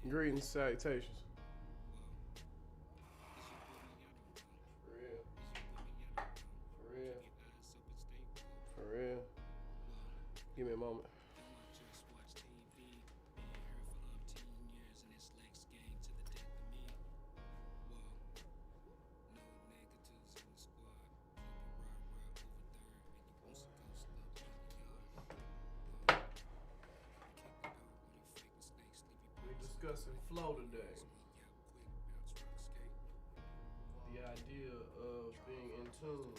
Greetings, salutations. For real. For real. For real. Give me a moment. We're discussing flow today. The idea of being in tune.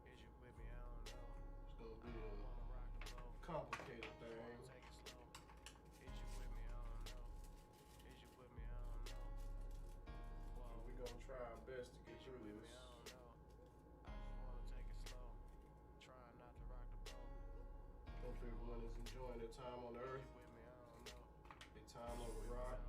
It's gonna be a complicated thing. We're gonna try our best to get through this. Hope everyone is enjoying their time on earth, their time on the rock.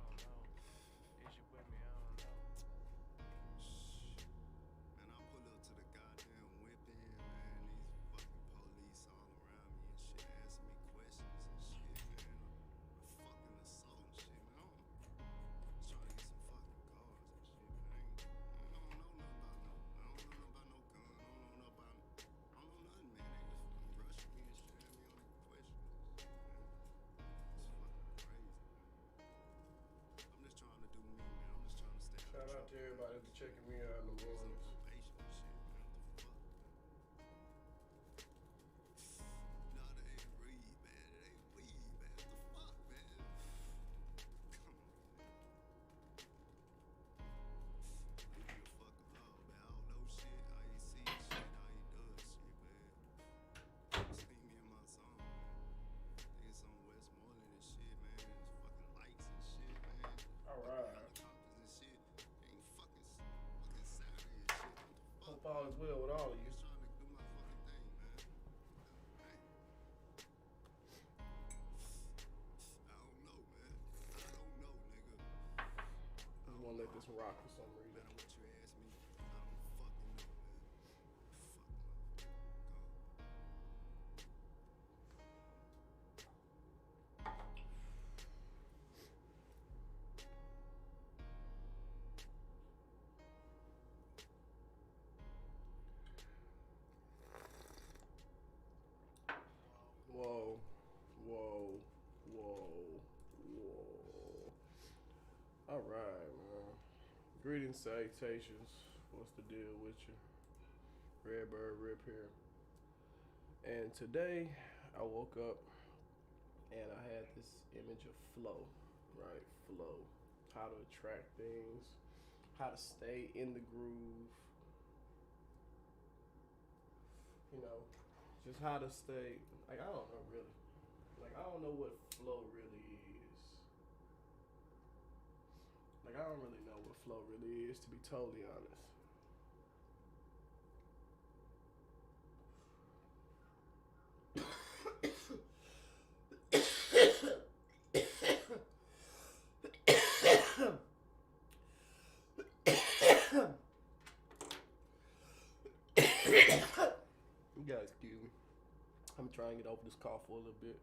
Shout out to everybody for checking me out in the mornings. All right. Hope all is well with all of you. I want to let this rock for some reason. Whoa, whoa, whoa, whoa. All right, man. Greetings, salutations. What's the deal with you? Redbird Rip here. And today I woke up and I had this image of flow, right? Flow. How to attract things, how to stay in the groove, you know, just how to stay. Like, I don't know really. Like, I don't know what flow really is. Like, I don't really know what flow really is, to be totally honest. You guys excuse me. I'm trying to get over this cough for a little bit.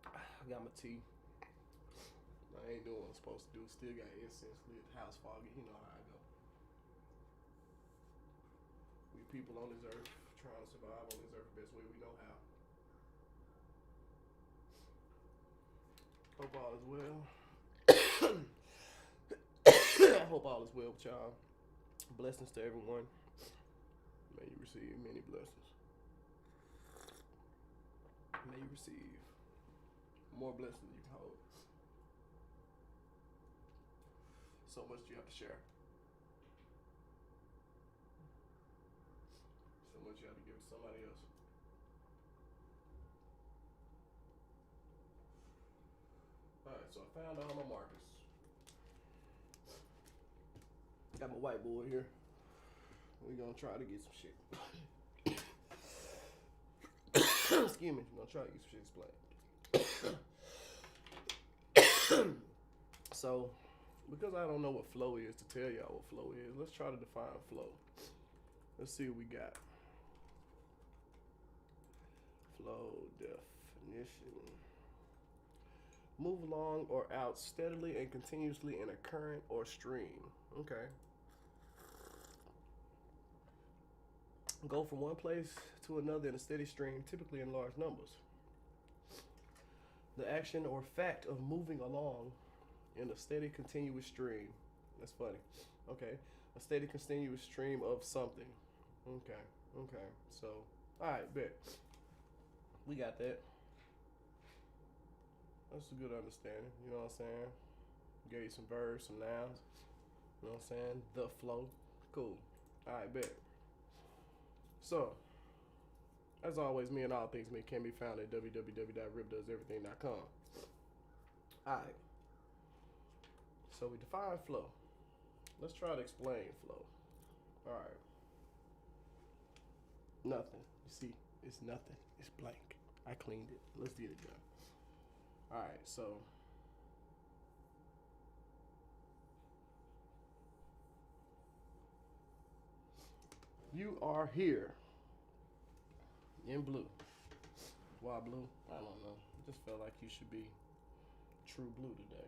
I got my tea. I ain't doing what I'm supposed to do. Still got incense lit, house foggy. You know how I go. We people on this earth trying to survive on this earth the best way we know how. Hope all is well. I hope all is well with y'all. Blessings to everyone. May you receive many blessings. May you receive more blessings than you can hold. So much you have to share. So much you have to give to somebody else. Alright, so I found all my markers. Got my whiteboard here. We're gonna try to get some shit. Excuse me, we're gonna try to get some shit explained. So, because I don't know what flow is to tell y'all what flow is, let's try to define flow. Let's see what we got. Flow definition. Move along or out steadily and continuously in a current or stream. Okay. Go from one place to another in a steady stream, typically in large numbers. The action or fact of moving along in a steady, continuous stream. That's funny. Okay. A steady, continuous stream of something. Okay. Okay. So, all right, bet. We got that. That's a good understanding. You know what I'm saying? Gave you some verbs, some nouns. You know what I'm saying? The flow. Cool. All right, bet. So, as always, me and all things me can be found at www.ripdoeseverything.com. All right. So we define flow. Let's try to explain flow. All right. Nothing. You see, it's nothing. It's blank. I cleaned it. Let's get it done. All right. So you are here in blue. Why blue? I don't know. I just felt like you should be true blue today.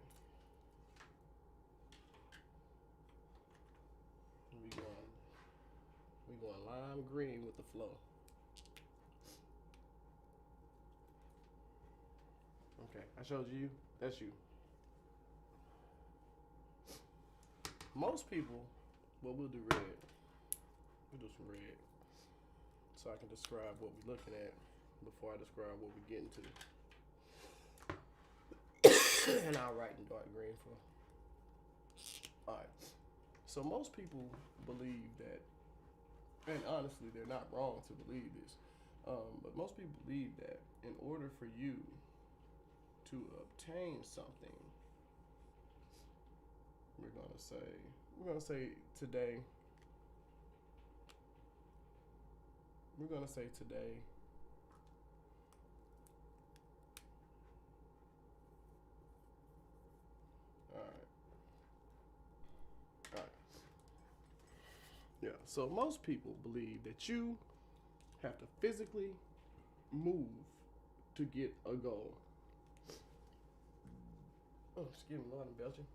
We going lime green with the flow. Okay, I showed you. That's you. Most people, well, we'll do red. We'll do some red, so I can describe what we're looking at before I describe what we're getting to. And I'll write in dark green for. All right. So most people believe that, and honestly, they're not wrong to believe this, but most people believe that in order for you to obtain something, we're gonna say today. We're gonna say today. All right. All right. Yeah. So most people believe that you have to physically move to get a goal. Oh, excuse me, Lord, I'm belching.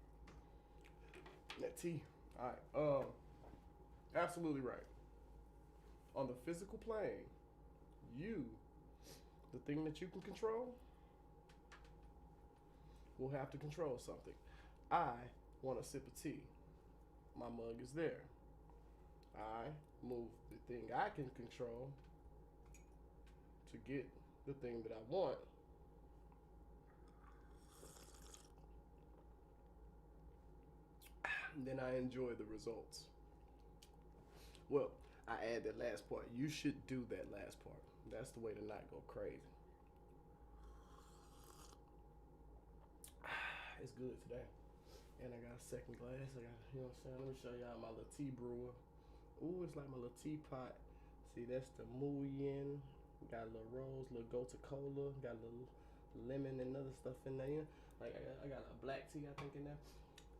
That tea. All right. Absolutely right. On the physical plane, you, the thing that you can control, will have to control something. I want a sip of tea. My mug is there. I move the thing I can control to get the thing that I want. Then I enjoy the results. Well, I add that last part. You should do that last part. That's the way to not go crazy. It's good today. And I got a second glass. I got, you know what I'm saying? Let me show y'all my little tea brewer. Ooh, it's like my little teapot. See, that's the Muyin. Got a little rose, little Gota Cola. Got a little lemon and other stuff in there. Like I got a black tea, I think, in there.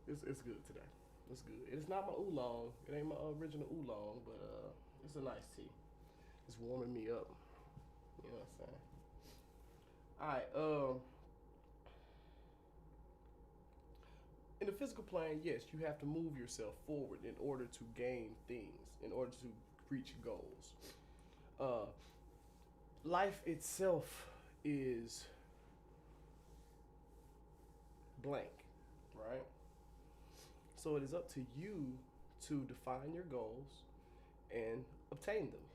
It's good today. It's good. It's not my oolong. It ain't my original oolong, but it's a nice tea. It's warming me up. You know what I'm saying? All right. In the physical plane, yes, you have to move yourself forward in order to gain things, in order to reach goals. Life itself is blank, right? So it is up to you to define your goals and obtain them.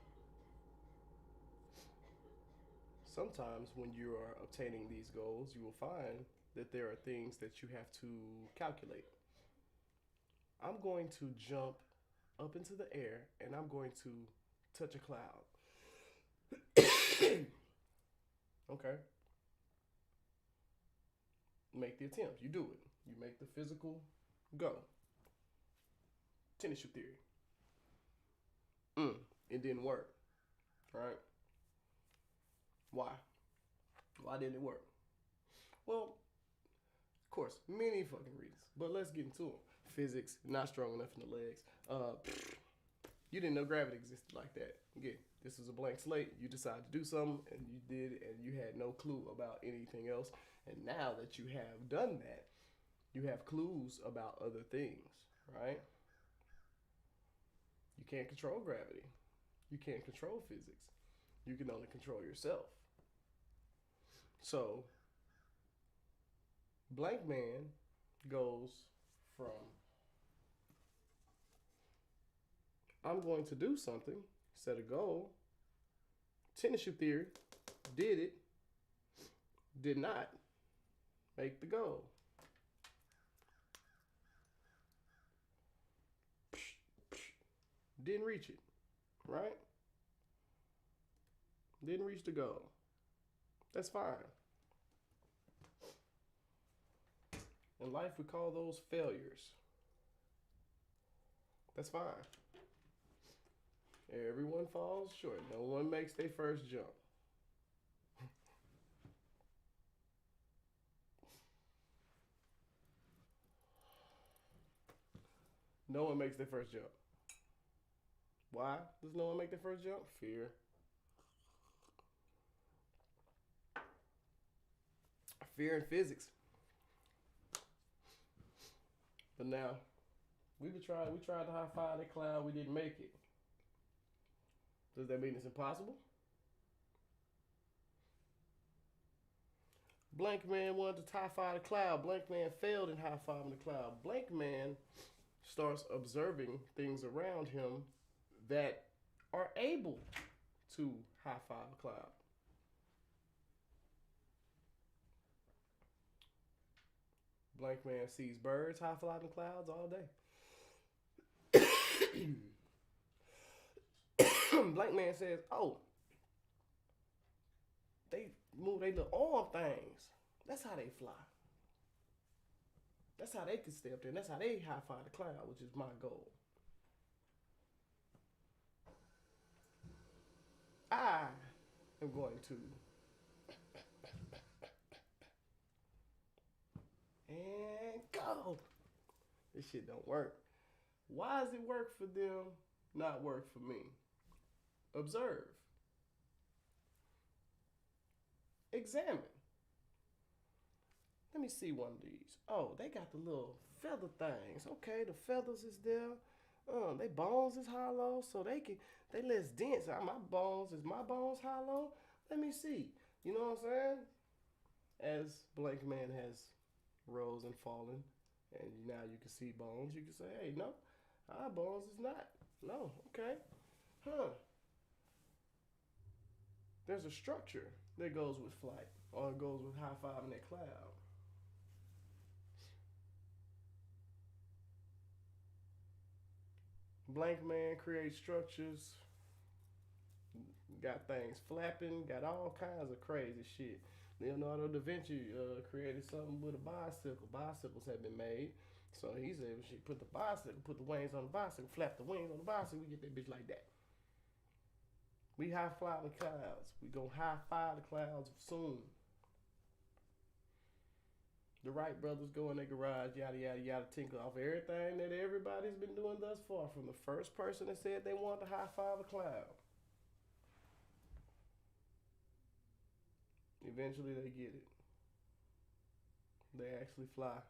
Sometimes when you are obtaining these goals, you will find that there are things that you have to calculate. I'm going to jump up into the air and I'm going to touch a cloud. Okay. Make the attempt. You do it. You make the physical go. Tennis shoe theory. It didn't work. Right? Why? Why didn't it work? Well, of course, many fucking reasons. But let's get into them. Physics, not strong enough in the legs. You didn't know gravity existed like that. Again, This is a blank slate. You decided to do something and you did, and you had no clue about anything else. And now that you have done that, you have clues about other things, right? You can't control gravity. You can't control physics. You can only control yourself. So, blank man goes from I'm going to do something, set a goal, tennis shoe theory, did it, did not make the goal. Didn't reach it, right? Didn't reach the goal. That's fine. In life, we call those failures. That's fine. Everyone falls short. No one makes their first jump. No one makes their first jump. Why does no one make their first jump? Fear. Fear and physics. But now, we tried to high five the cloud, we didn't make it. Does that mean it's impossible? Blank man wanted to high five the cloud. Blank man failed in high fiving the cloud. Blank man starts observing things around him that are able to high five a cloud. Blank man sees birds high fiving clouds all day. Blank man says, "Oh, they move their little arm things. That's how they fly. That's how they can stay up there. And that's how they high five the cloud, which is my goal. I am going to and go. This shit don't work. Why does it work for them, not work for me? Observe. Examine. Let me see one of these. Oh, they got the little feather things. Okay, the feathers is there. They bones is hollow, so they less dense. My bones hollow. Let me see. You know what I'm saying? As blank man has rose and fallen, and now you can see bones. You can say, hey, no, our bones is not. No, okay, huh? There's a structure that goes with flight, or it goes with high fiving that cloud. Blank man creates structures, got things flapping, got all kinds of crazy shit. Leonardo da Vinci created something with a bicycle. Bicycles have been made. So he said, she put the wings on the bicycle, flap the wings on the bicycle, we get that bitch like that. We high fly the clouds. We gonna high five the clouds soon. The Wright brothers go in their garage, yada yada yada, tinkle off everything that everybody's been doing thus far, from the first person that said they wanted to high five a cloud. Eventually they get it. They actually fly.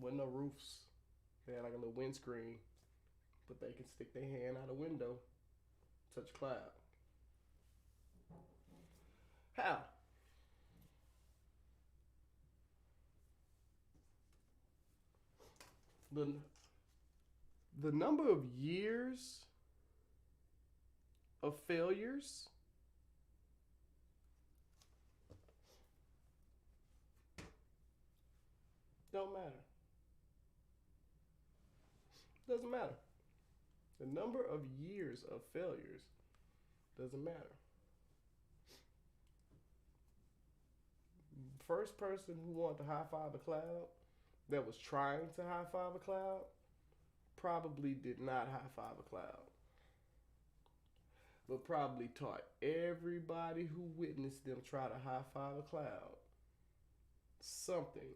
With no roofs. They had like a little windscreen, but they can stick their hand out a window, touch a cloud. How? The number of years of failures don't matter. Doesn't matter. The number of years of failures doesn't matter. First person who wanted to high five a cloud, that was trying to high five a cloud, probably did not high five a cloud, but probably taught everybody who witnessed them try to high five a cloud something,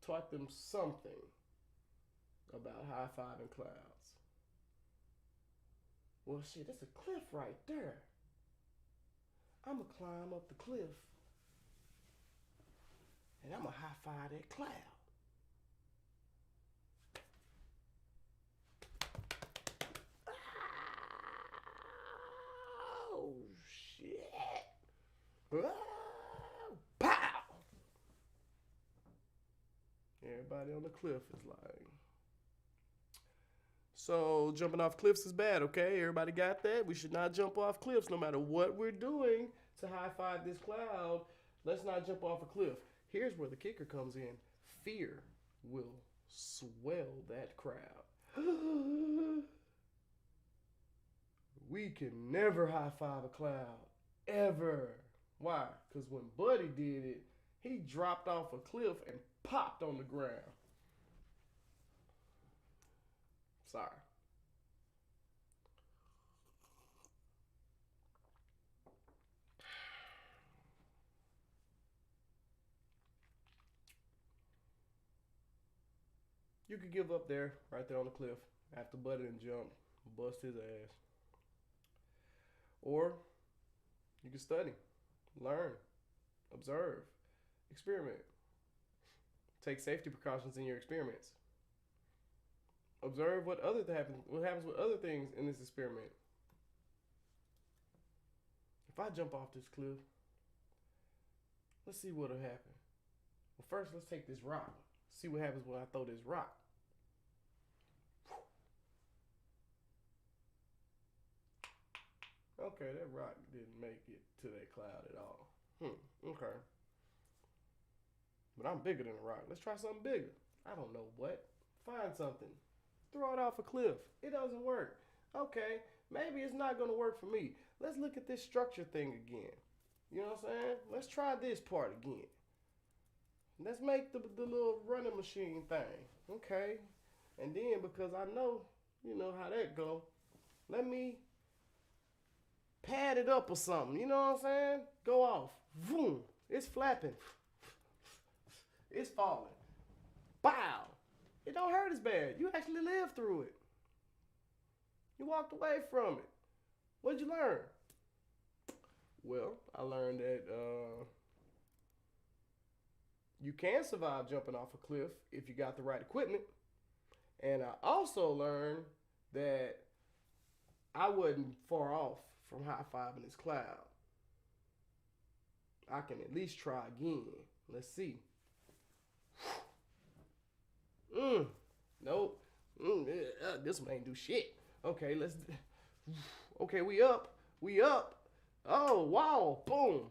taught them something about high fiving clouds. Well, shit, that's a cliff right there. I'm going to climb up the cliff and I'm going to high five that cloud. Oh, shit. Oh, pow! Everybody on the cliff is like, so jumping off cliffs is bad, okay? Everybody got that? We should not jump off cliffs no matter what we're doing to high five this cloud. Let's not jump off a cliff. Here's where the kicker comes in. Fear will swell that crowd. We can never high five a cloud. Ever. Why? Because when Buddy did it, he dropped off a cliff and popped on the ground. Sorry. You could give up there, right there on the cliff, after Buddy and jump, bust his ass. Or you can study, learn, observe, experiment. Take safety precautions in your experiments. Observe what happens with other things in this experiment. If I jump off this cliff, let's see what'll happen. Well, first let's take this rock. See what happens when I throw this rock. Okay, that rock didn't make it to that cloud at all. Okay. But I'm bigger than a rock. Let's try something bigger. I don't know what. Find something. Throw it off a cliff. It doesn't work. Okay, maybe it's not going to work for me. Let's look at this structure thing again. You know what I'm saying? Let's try this part again. Let's make the little running machine thing. Okay. And then because I know, you know how that go, let me pad it up or something. You know what I'm saying? Go off. Boom. It's flapping. It's falling. Bow. It don't hurt as bad. You actually lived through it. You walked away from it. What'd you learn? Well, I learned that you can survive jumping off a cliff if you got the right equipment. And I also learned that I wasn't far off from high-fiving this cloud. I can at least try again. Let's see. Nope. This one ain't do shit. Okay, let's. Okay, we up. We up. Oh, wow. Boom.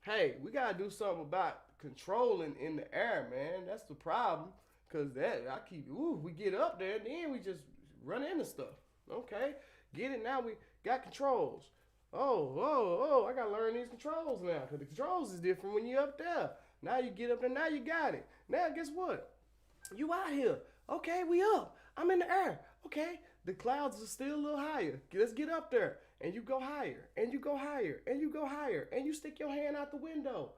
Hey, we gotta do something about controlling in the air, man. That's the problem. Cause we get up there, and then we just run into stuff. Okay, get it now. We got controls. Oh, I gotta learn these controls now. Cause the controls is different when you up there. Now you get up there, now you got it. Now guess what? You out here. Okay, we up. I'm in the air. Okay, the clouds are still a little higher. Let's get up there. And you go higher, and you go higher, and you go higher, and you stick your hand out the window.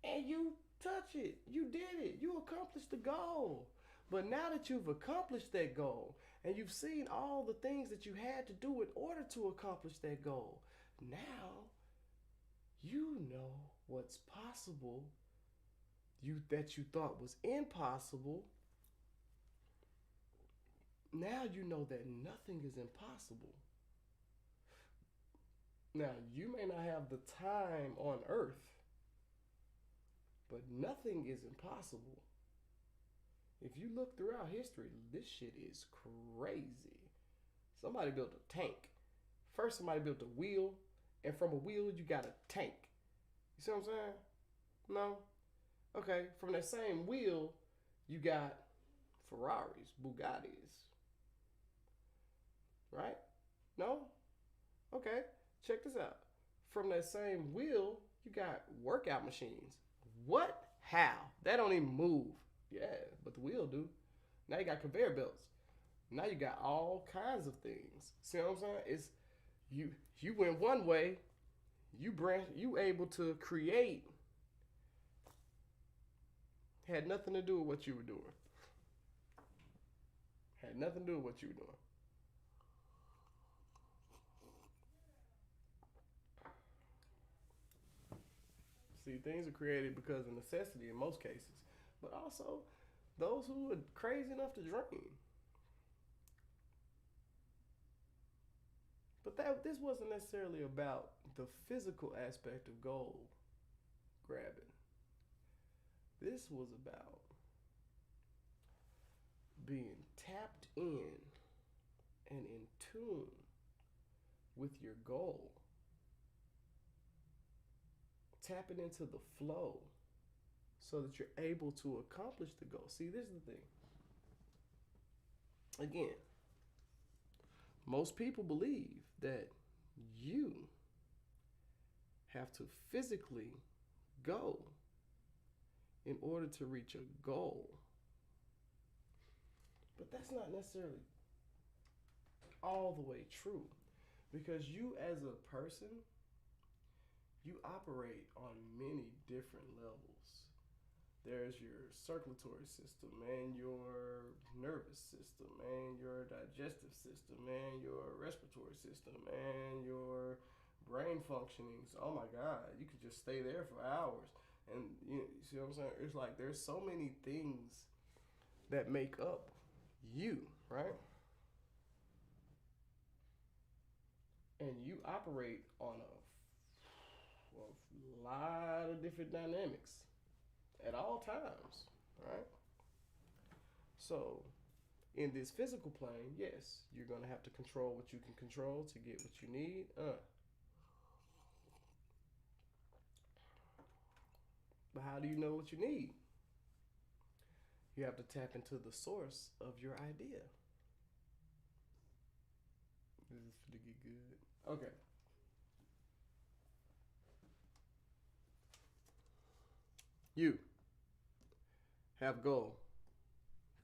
And you touch it. You did it. You accomplished the goal. But now that you've accomplished that goal, and you've seen all the things that you had to do in order to accomplish that goal, now you know what's possible that you thought was impossible. Now you know that nothing is impossible. Now, you may not have the time on earth, but nothing is impossible. If you look throughout history, this shit is crazy. Somebody built a tank. First, somebody built a wheel, and from a wheel, you got a tank. You see what I'm saying? No? Okay, from that same wheel, you got Ferraris, Bugattis. Right? No? Okay, check this out. From that same wheel, you got workout machines. What? How? That don't even move. Yeah, but the wheel do. Now you got conveyor belts. Now you got all kinds of things. See what I'm saying? It's you went one way, you able to create had nothing to do with what you were doing. Had nothing to do with what you were doing. See, things are created because of necessity in most cases, but also those who are crazy enough to dream. But this wasn't necessarily about the physical aspect of goal grabbing. This was about being tapped in and in tune with your goal, tapping into the flow so that you're able to accomplish the goal. See, this is the thing. Again, most people believe that you have to physically go in order to reach a goal. But that's not necessarily all the way true, because you as a person, you operate on many different levels. There's your circulatory system and your nervous system and your digestive system and your respiratory system and your brain functionings. Oh my God, you could just stay there for hours. And you see what I'm saying? It's like there's so many things that make up you, right? And you operate on a lot of different dynamics at all times, right? So, in this physical plane, yes, you're going to have to control what you can control to get what you need. But how do you know what you need? You have to tap into the source of your idea. This is going to get good. Okay. You have goal.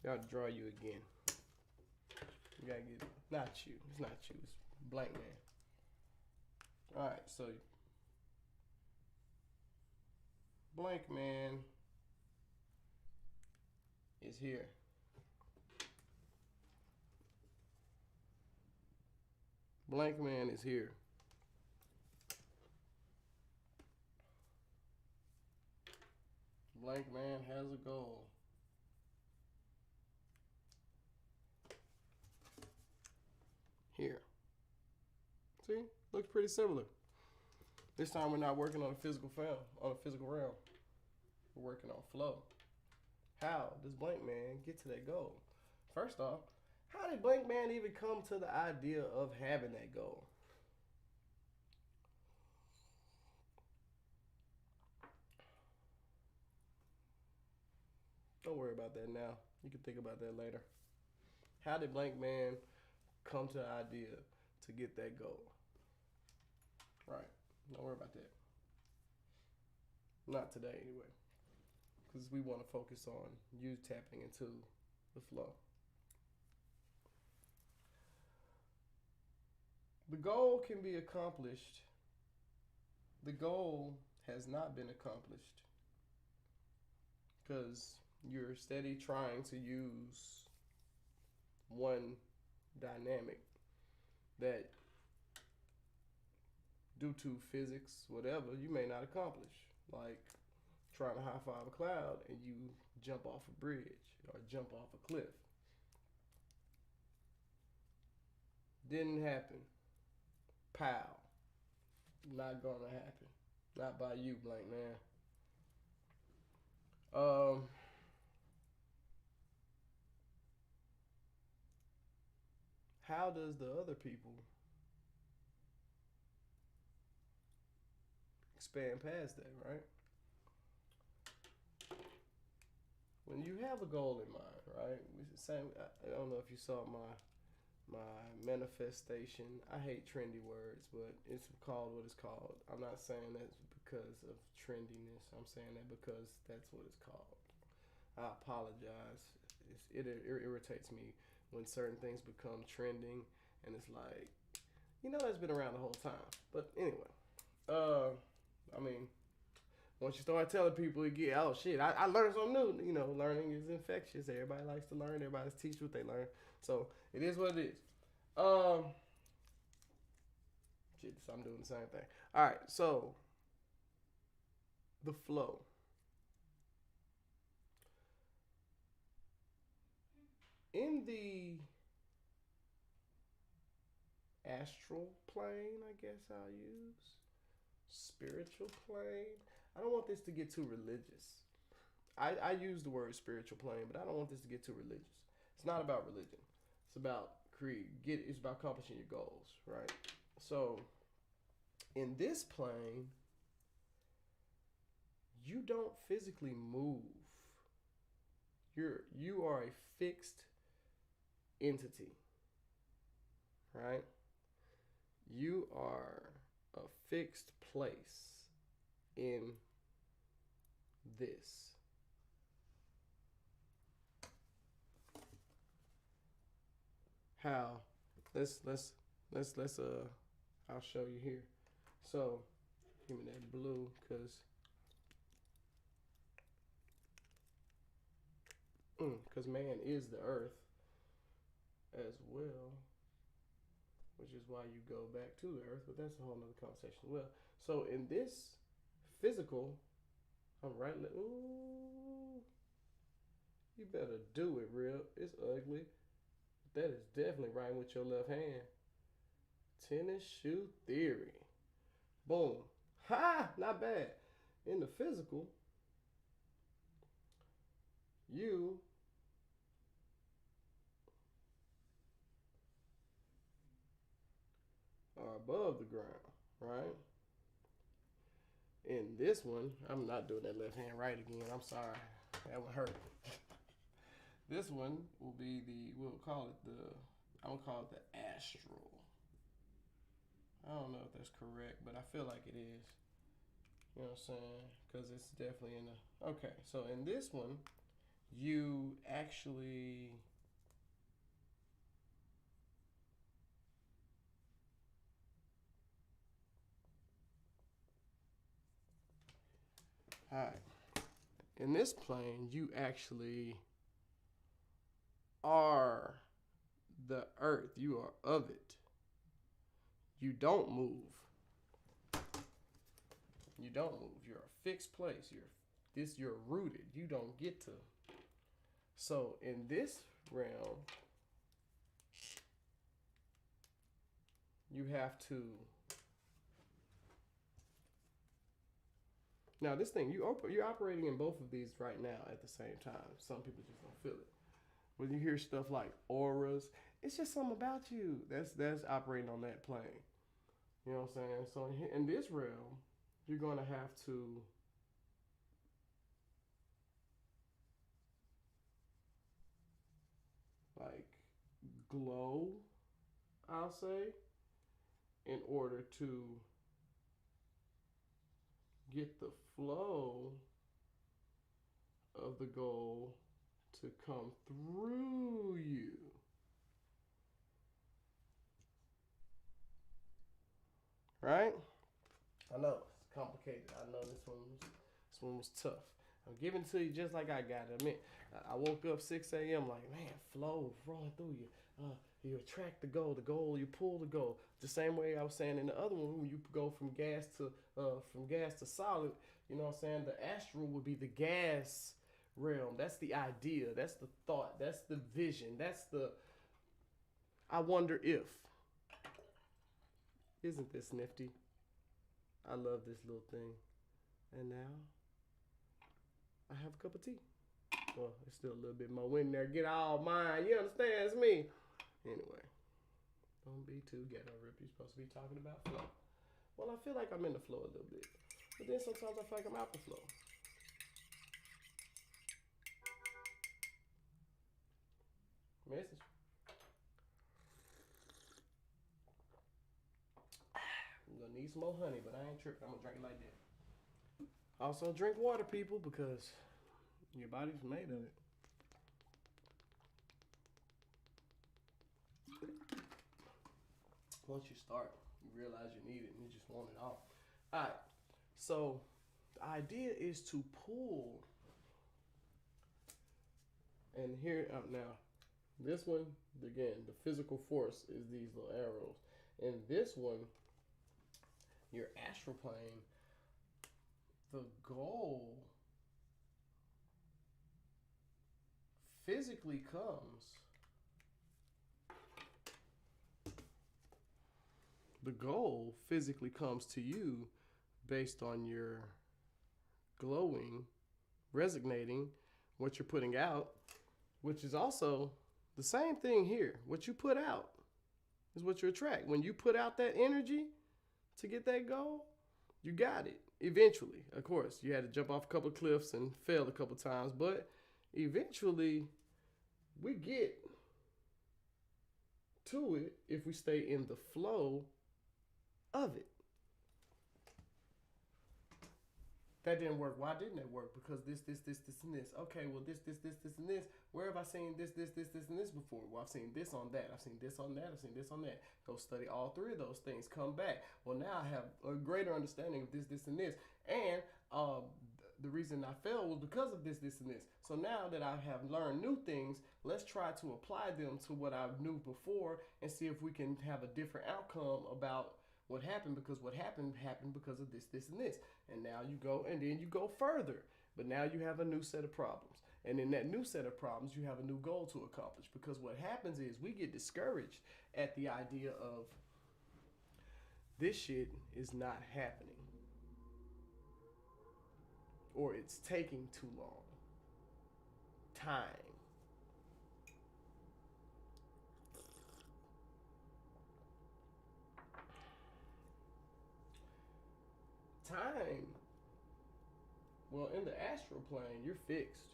Gotta draw you again. You gotta get not you. It's not you. It's blank man. All right. So blank man is here. Blank man is here. Blank man has a goal. Here. See? Looks pretty similar. This time we're not working on a physical realm. We're working on flow. How does blank man get to that goal? First off, how did blank man even come to the idea of having that goal? Don't worry about that now. You can think about that later. How did blank man come to the idea to get that goal? Right. Don't worry about that. Not today, anyway. Because we want to focus on you tapping into the flow. The goal can be accomplished. The goal has not been accomplished because you're steady trying to use one dynamic that, due to physics, whatever, you may not accomplish. Like trying to high five a cloud and you jump off a bridge or jump off a cliff. Didn't happen. Pow. Not gonna happen. Not by you, blank man. How does the other people expand past that, right? When you have a goal in mind, right? I don't know if you saw my manifestation. I hate trendy words, but it's called what it's called. I'm not saying that because of trendiness. I'm saying that because that's what it's called. I apologize. It irritates me when certain things become trending, and it's like, that's been around the whole time. But anyway, I mean, once you start telling people, you get, oh shit, I learned something new. Learning is infectious. Everybody likes to learn. Everybody teaches what they learn. So it is what it is. Shit, so I'm doing the same thing. All right, so the flow. In the astral plane, I guess I'll use spiritual plane. I don't want this to get too religious. I use the word spiritual plane, but I don't want this to get too religious. It's not about religion. It's about it's about accomplishing your goals, right? So in this plane, you don't physically move. You are a fixed entity, right? You are a fixed place in this. How? Let's I'll show you here. So give me that blue, cause man is the earth as well, which is why you go back to the earth, but that's a whole nother conversation as well. So in this physical, I'm right. Ooh, you better do it, real. It's ugly. That is definitely right with your left hand. Tennis shoe theory. Boom. Ha! Not bad. In the physical, you are above the ground, right? In this one, I'm not doing that left hand right again. I'm sorry. That would hurt. This one will be we'll call it I'm going to call it the astral. I don't know if that's correct, but I feel like it is. You know what I'm saying? Because it's definitely in the. Okay, so in this one, you actually. Alright. In this plane, you actually are the earth. You are of it. You don't move. You don't move. You're a fixed place. You're rooted. You don't get to. So in this realm, you have to. Now this thing, you're operating in both of these right now at the same time. Some people just don't feel it. When you hear stuff like auras, it's just something about you that's operating on that plane. You know what I'm saying? So in this realm, you're going to have to like glow, I'll say, in order to get the flow of the goal to come through you. Right? I know it's complicated. I know this one was tough. I'm giving it to you just like I got it. I mean, I woke up 6 a.m. like, man, flow rolling through you. You attract the goal, you pull the goal. The same way I was saying in the other one, when you go from gas to solid, you know what I'm saying? The astral would be the gas realm. That's the idea. That's the thought. That's the vision. That's the I wonder if. Isn't this nifty? I love this little thing. And now I have a cup of tea. Well, there's still a little bit more in there. Get all mine. You understand? It's me. Anyway, don't be too ghetto, Rip. You're supposed to be talking about flow. Well, I feel like I'm in the flow a little bit. But then sometimes I feel like I'm out the flow. Message. I'm going to need some more honey, but I ain't tripping. I'm going to drink it like that. Also, drink water, people, because your body's made of it. Once you start, you realize you need it and you just want it all. All right. So the idea is to pull. And here, now, this one, again, the physical force is these little arrows. And this one, your astral plane, the goal physically comes. The goal physically comes to you based on your glowing, resonating, what you're putting out, which is also the same thing here. What you put out is what you attract. When you put out that energy to get that goal, you got it. Eventually, of course, you had to jump off a couple of cliffs and fail a couple of times, but eventually we get to it if we stay in the flow of it. That didn't work. Why didn't it work? Because this, and this. Okay, well, this, and this. Where have I seen this, and this before? Well, I've seen this on that. I've seen this on that. I've seen this on that. Go study all three of those things. Come back. Well, now I have a greater understanding of this, and this. And the reason I failed was because of this, and this. So now that I have learned new things, let's try to apply them to what I knew before and see if we can have a different outcome about what happened, because what happened because of this, and this. And now you go, and then you go further. But now you have a new set of problems. And in that new set of problems, you have a new goal to accomplish. Because what happens is we get discouraged at the idea of this shit is not happening. Or it's taking too long. Time. Time. Well, in the astral plane, you're fixed.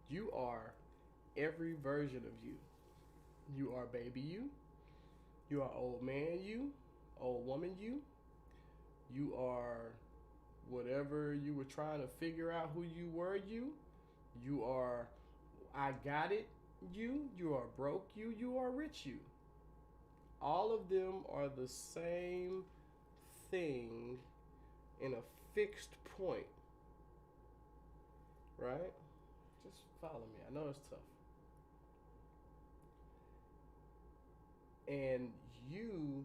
You are every version of you. You are baby you. You are old man you. Old woman you. You are whatever you were trying to figure out who you were you. You are I got it you. You are broke you. You are rich you. All of them are the same thing in a fixed point, right? Just follow me. I know it's tough. And you,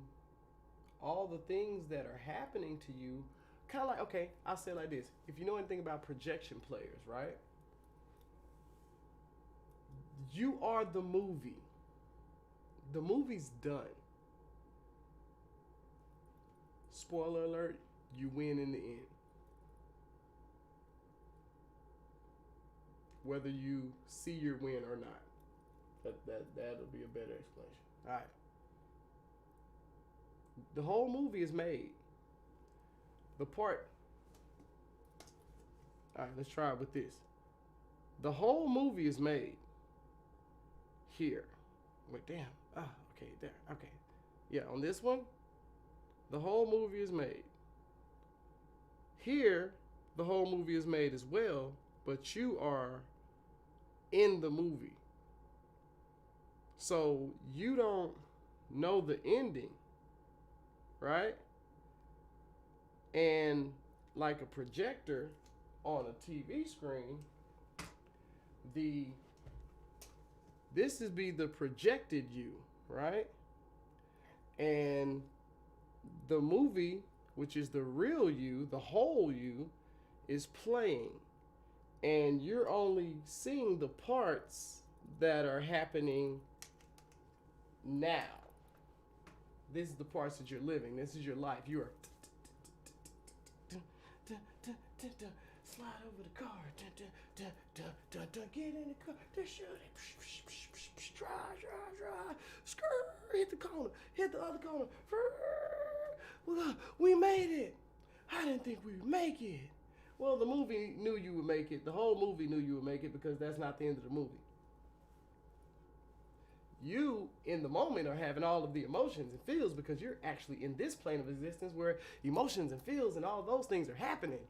all the things that are happening to you, kind of like, okay, I'll say it like this. If you know anything about projection players, right? You are the movie. The movie's done. Spoiler alert, you win in the end. Whether you see your win or not. That'll be a better explanation. All right. The whole movie is made. The part. All right, let's try it with this. The whole movie is made here. Wait, damn. Okay, there. Okay. Yeah, on this one, the whole movie is made. Here, the whole movie is made as well, but you are in the movie. So you don't know the ending, right? And like a projector on a TV screen, this is be the projected you, right? And the movie, which is the real you, the whole you, is playing. And you're only seeing the parts that are happening now. This is the parts that you're living. This is your life. You are slide over the car. Get in the car. Shoot it. Drive. Hit the corner. Hit the other corner. We made it. I didn't think we would make it. Well, the movie knew you would make it. The whole movie knew you would make it, because that's not the end of the movie. You, in the moment, are having all of the emotions and feels because you're actually in this plane of existence where emotions and feels and all those things are happening.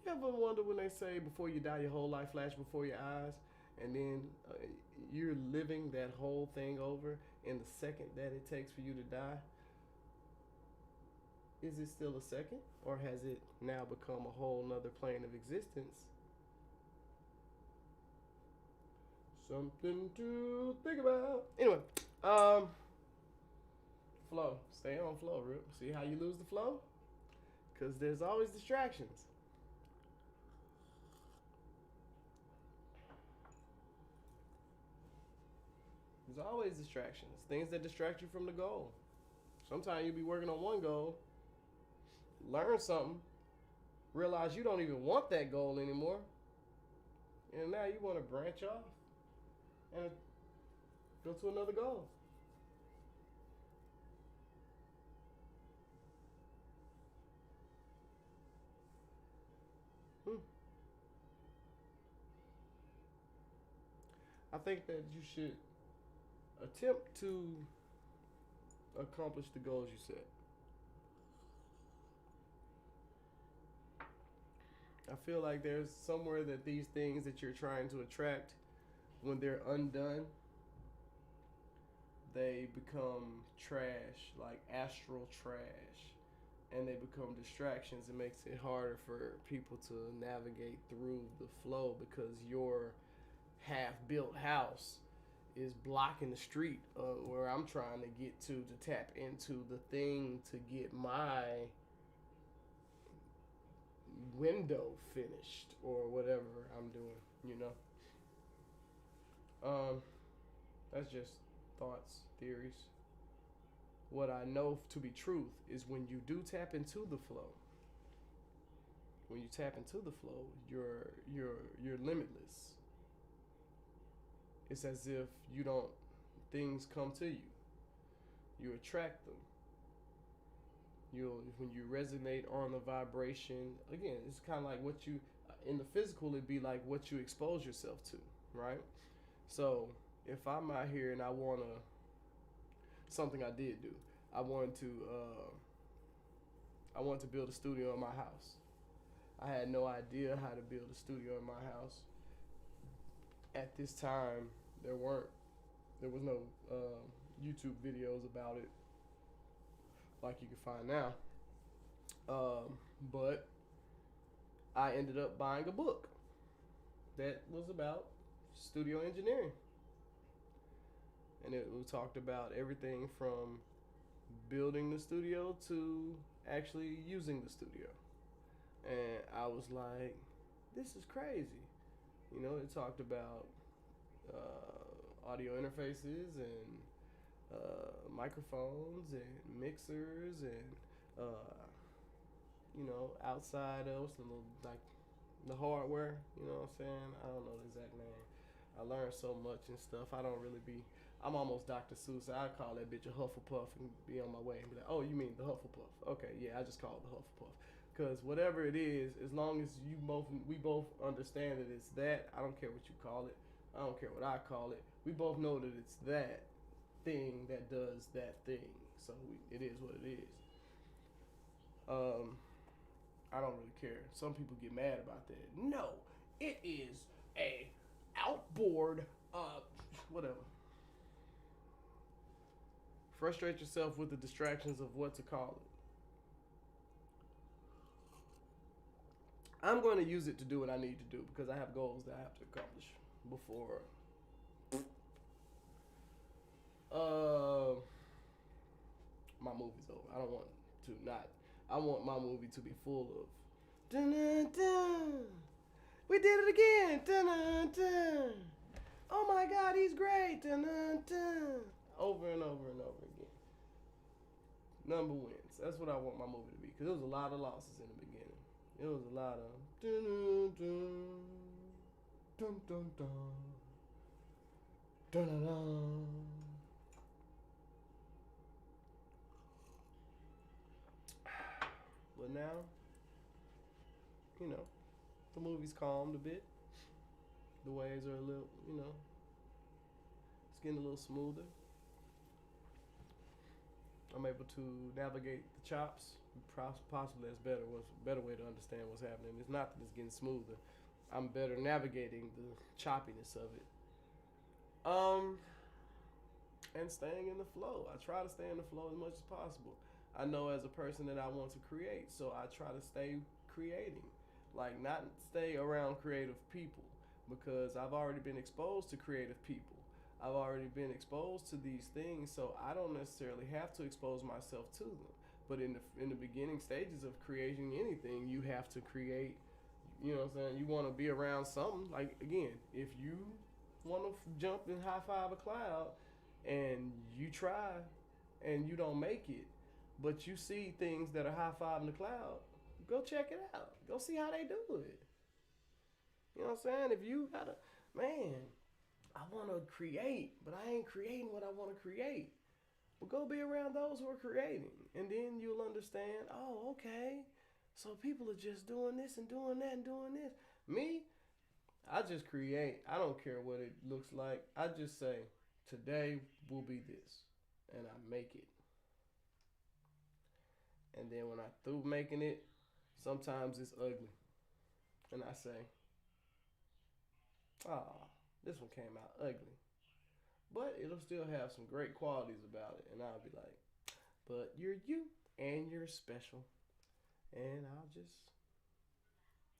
You ever wonder when they say before you die, your whole life flashes before your eyes, and then you're living that whole thing over in the second that it takes for you to die? Is it still a second, or has it now become a whole nother plane of existence? Something to think about. Anyway, Um, flow. Stay on flow, Rip. See how you lose the flow? Because there's always distractions. There's always distractions. Things that distract you from the goal. Sometimes you'll be working on one goal, learn something, realize you don't even want that goal anymore, and now you want to branch off and go to another goal. Hmm. I think that you should attempt to accomplish the goals you set. I feel like there's somewhere that these things that you're trying to attract, when they're undone, they become trash, like astral trash, and they become distractions. It makes it harder for people to navigate through the flow because your half built house is blocking the street where I'm trying to get to tap into the thing to get my window finished or whatever I'm doing, you know. That's just thoughts, theories. What I know to be truth is when you do tap into the flow, when you tap into the flow, you're limitless. It's as if you don't things come to you. You attract them. You when you resonate on the vibration, again, it's kind of like what you in the physical it'd be like what you expose yourself to, right? So, if I'm out here and I want to something I did do. I wanted to build a studio in my house. I had no idea how to build a studio in my house. At this time, there was no YouTube videos about it like you can find now. But I ended up buying a book that was about studio engineering, and it talked about everything from building the studio to actually using the studio. And I was like, this is crazy. You know, it talked about audio interfaces and microphones and mixers and outside of some like the hardware. You know what I'm saying? I don't know the exact name. I learned so much and stuff. I don't really be. I'm almost Dr. Seuss. I call that bitch a Hufflepuff and be on my way and be like, oh, you mean the Hufflepuff? Okay, yeah, I just call it the Hufflepuff. Because whatever it is, as long as we both understand that it's that. I don't care what you call it. I don't care what I call it. We both know that it's that thing that does that thing. So it is what it is. Um, I don't really care. Some people get mad about that. No, it is a outboard. Whatever. Frustrate yourself with the distractions of what to call it. I'm going to use it to do what I need to do because I have goals that I have to accomplish before. Uh, my movie's over. I don't want to not. I want my movie to be full of. Dun, dun, dun. We did it again. Dun, dun, dun. Oh my God, he's great. Dun, dun, dun. Over and over and over again. Number wins. That's what I want my movie to be because there was a lot of losses in the beginning. It was a lot of dun dun dun dun dun dun dun dun. But now, the movie's calmed a bit. The waves are a little, it's getting a little smoother. I'm able to navigate the chops. Possibly that's better. Was a better way to understand what's happening. It's not that it's getting smoother. I'm better navigating the choppiness of it. And staying in the flow. I try to stay in the flow as much as possible. I know as a person that I want to create, so I try to stay creating. Like not stay around creative people because I've already been exposed to creative people. I've already been exposed to these things, so I don't necessarily have to expose myself to them. But in the beginning stages of creating anything, you have to create. You know what I'm saying? You want to be around something. Like again, if you want to jump and high five a cloud, and you try, and you don't make it, but you see things that are high five in the cloud, go check it out. Go see how they do it. You know what I'm saying? If you got a man, I want to create, but I ain't creating what I want to create. Well, go be around those who are creating, and then you'll understand. Oh, okay. So people are just doing this and doing that and doing this. Me, I just create. I don't care what it looks like. I just say today will be this, and I make it. And then when I through making it, sometimes it's ugly, and I say, "Ah, this one came out ugly," but it'll still have some great qualities about it, and I'll be like, "But you're you, and you're special." And I'll just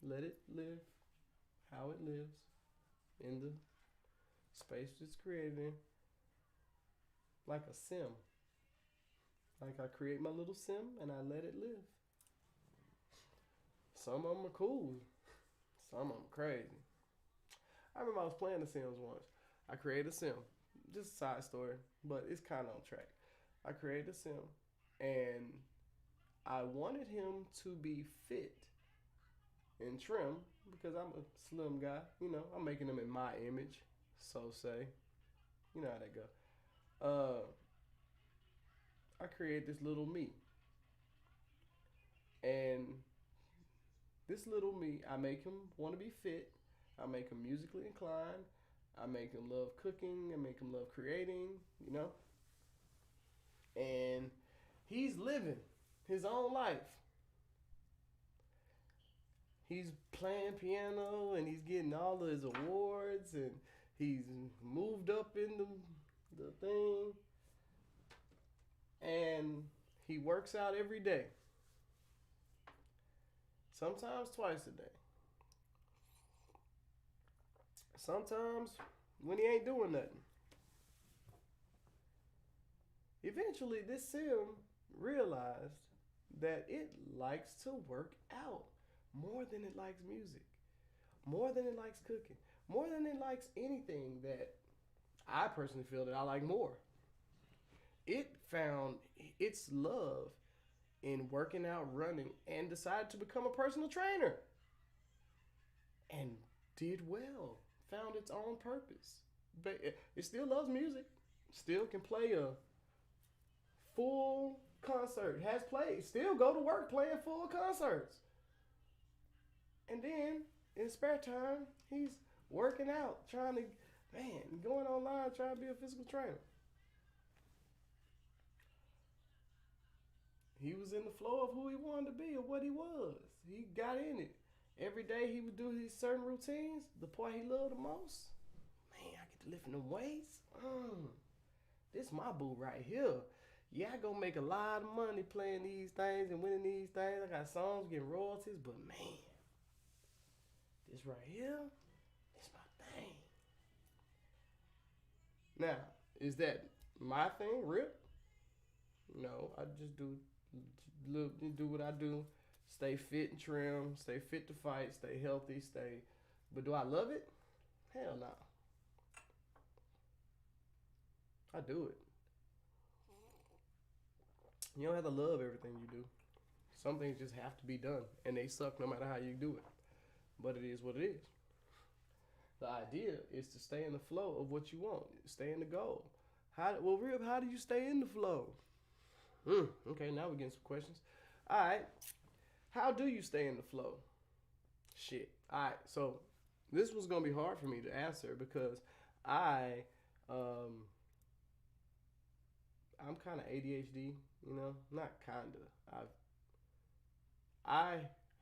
let it live how it lives in the space it's created in, like a sim. Like I create my little sim and I let it live. Some of them are cool, some of them crazy. I remember I was playing The Sims once. I created a sim, just a side story, but it's kind of on track. I created a sim, and I wanted him to be fit and trim because I'm a slim guy. You know, I'm making them in my image, so say. You know how that go. I create this little me, and this little me, I make him want to be fit. I make him musically inclined. I make him love cooking. I make him love creating. You know, and he's living his own life. He's playing piano and he's getting all of his awards and he's moved up in the thing and he works out every day. Sometimes twice a day. Sometimes when he ain't doing nothing. Eventually this sim realized that it likes to work out more than it likes music, more than it likes cooking, more than it likes anything that I personally feel that I like more. It found its love in working out, running, and decided to become a personal trainer and did well, found its own purpose. But it still loves music, still can play a full concert, has played, still go to work playing full concerts. And then in spare time, he's working out, trying to, man, going online, trying to be a physical trainer. He was in the flow of who he wanted to be or what he was. He got in it. Every day he would do his certain routines. The part he loved the most, man, I get to lift them weights. This my boo right here. Yeah, I go make a lot of money playing these things and winning these things. I got songs getting royalties, but man, this right here, this my thing. Now, is that my thing, Rip? No, I just do what I do. Stay fit and trim. Stay fit to fight. Stay healthy. Stay. But do I love it? Hell no. I do it. You don't have to love everything you do. Some things just have to be done, and they suck no matter how you do it. But it is what it is. The idea is to stay in the flow of what you want. Stay in the goal. Rip, how do you stay in the flow? Okay, now we're getting some questions. All right. How do you stay in the flow? Shit. All right. So this was gonna be hard for me to answer because I, um, I'm kind of ADHD. You know, not kinda. I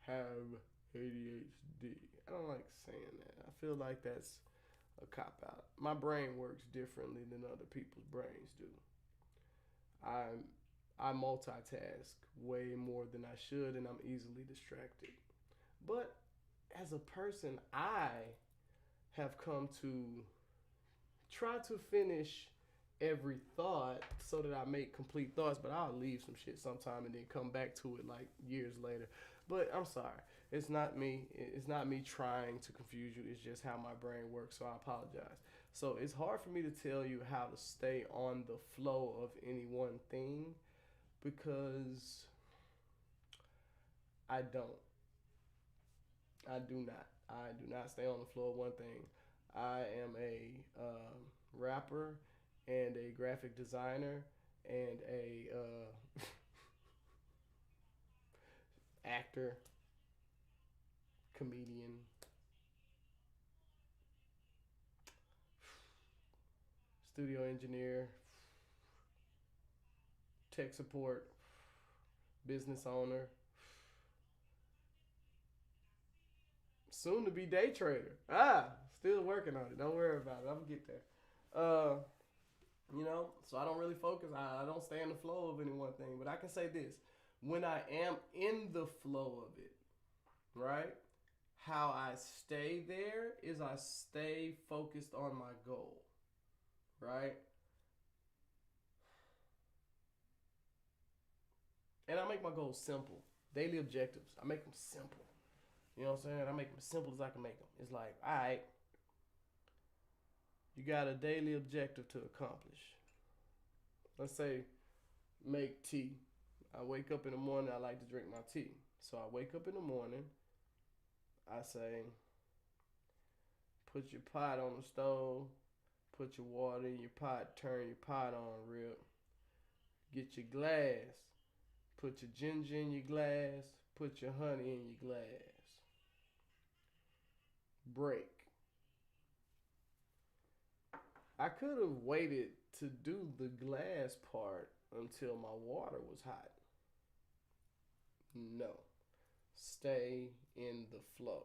have ADHD. I don't like saying that. I feel like that's a cop out. My brain works differently than other people's brains do. I'm I multitask way more than I should, and I'm easily distracted. But as a person, I have come try to finish every thought so that I make complete thoughts, but I'll leave some shit sometime and then come back to it like years later. But I'm sorry. It's not me. It's not me trying to confuse you. It's just how my brain works, so I apologize. So it's hard for me to tell you how to stay on the flow of any one thing because I don't. I do not. I do not stay on the floor of one thing. I am a rapper and a graphic designer and a actor, comedian, studio engineer, tech support, business owner, soon to be day trader. Still working on it. Don't worry about it. I'm gonna get there. Uh, so I don't really focus. I don't stay in the flow of any one thing. But I can say this: when I am in the flow of it, right? How I stay there is I stay focused on my goal, right? And I make my goals simple. Daily objectives. I make them simple. You know what I'm saying? I make them as simple as I can make them. It's like, all right, you got a daily objective to accomplish. Let's say make tea. I wake up in the morning, I like to drink my tea. So I wake up in the morning, I say, put your pot on the stove, put your water in your pot, turn your pot on real. Get your glass, put your ginger in your glass, put your honey in your glass. Break. I could have waited to do the glass part until my water was hot. No. Stay in the flow.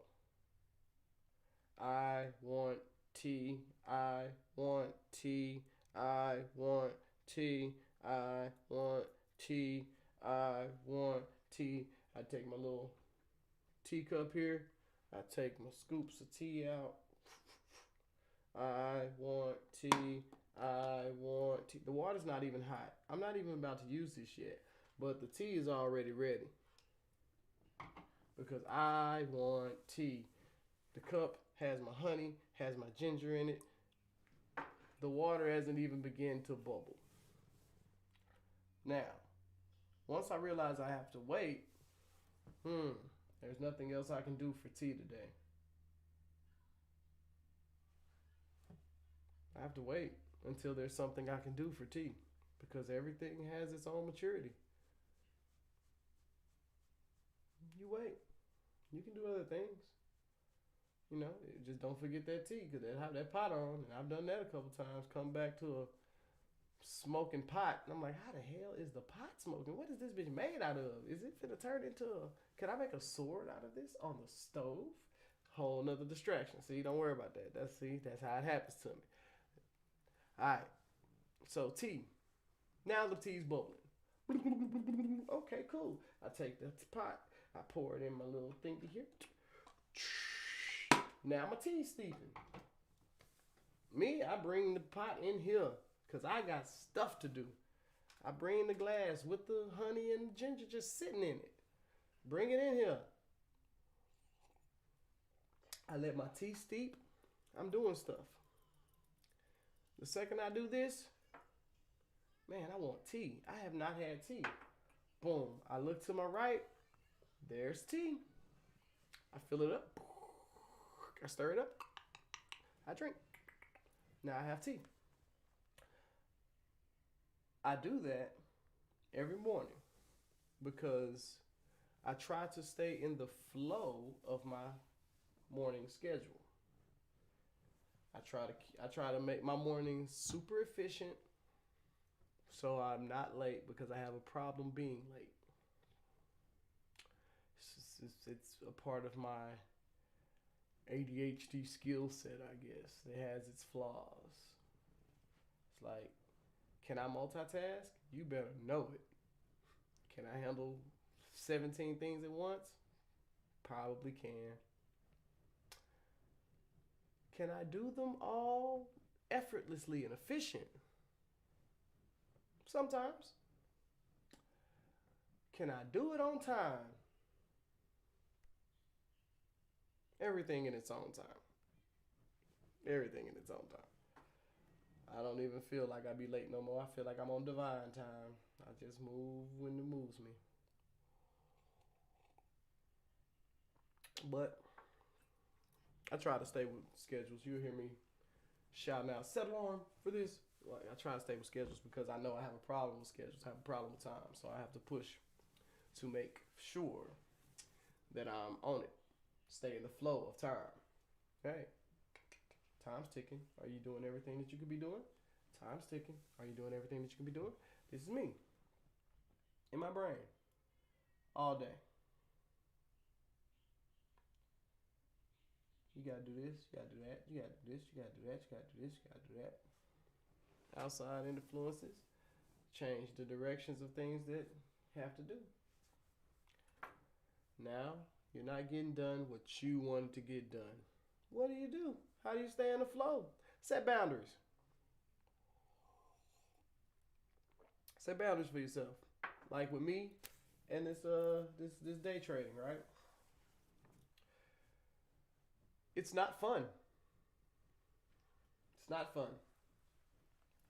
I want tea. I want tea. I want tea. I want tea. I want tea. I take my little teacup here. I take my scoops of tea out. I want tea. I want tea. The water's not even hot. I'm not even about to use this yet. But the tea is already ready. Because I want tea. The cup has my honey, has my ginger in it. The water hasn't even begun to bubble. Now, once I realize I have to wait, there's nothing else I can do for tea today. I have to wait until there's something I can do for tea because everything has its own maturity. You wait. You can do other things. Just don't forget that tea because they have that pot on. And I've done that a couple times. Come back to a smoking pot. And I'm like, how the hell is the pot smoking? What is this bitch made out of? Is it finna turn into a... Can I make a sword out of this on the stove? Whole nother distraction. See, don't worry about that. That's how it happens to me. Alright. So tea. Now the tea's bubbling. Okay, cool. I take the pot. I pour it in my little thingy here. Now my tea's steeping. Me, I bring the pot in here because I got stuff to do. I bring the glass with the honey and ginger just sitting in it. Bring it in here. I let my tea steep. I'm doing stuff. The second I do this, man, I want tea. I have not had tea. Boom. I look to my right. There's tea. I fill it up. I stir it up. I drink. Now I have tea. I do that every morning because I try to stay in the flow of my morning schedule. I try to make my mornings super efficient so I'm not late because I have a problem being late. It's a part of my ADHD skill set, I guess. It has its flaws. It's like, can I multitask? You better know it. Can I handle 17 things at once? Probably can. Can I do them all effortlessly and efficient. Sometimes. Can I do it on time? Everything in its own time. Everything in its own time. I don't even feel like I be late no more. I feel like I'm on divine time. I just move when it moves me. But I try to stay with schedules. You hear me shouting out, set alarm for this. Like, I try to stay with schedules because I know I have a problem with schedules. I have a problem with time. So I have to push to make sure that I'm on it. Stay in the flow of time. Hey, time's ticking. Are you doing everything that you could be doing? Time's ticking. Are you doing everything that you can be doing? This is me. In my brain. All day. You gotta do this, you gotta do that, you gotta do this, you gotta do that, you gotta do this, you gotta do that. Outside influences change the directions of things that have to do. Now, you're not getting done what you wanted to get done. What do? How do you stay in the flow? Set boundaries. Set boundaries for yourself. Like with me and this day trading, right? It's not fun. It's not fun.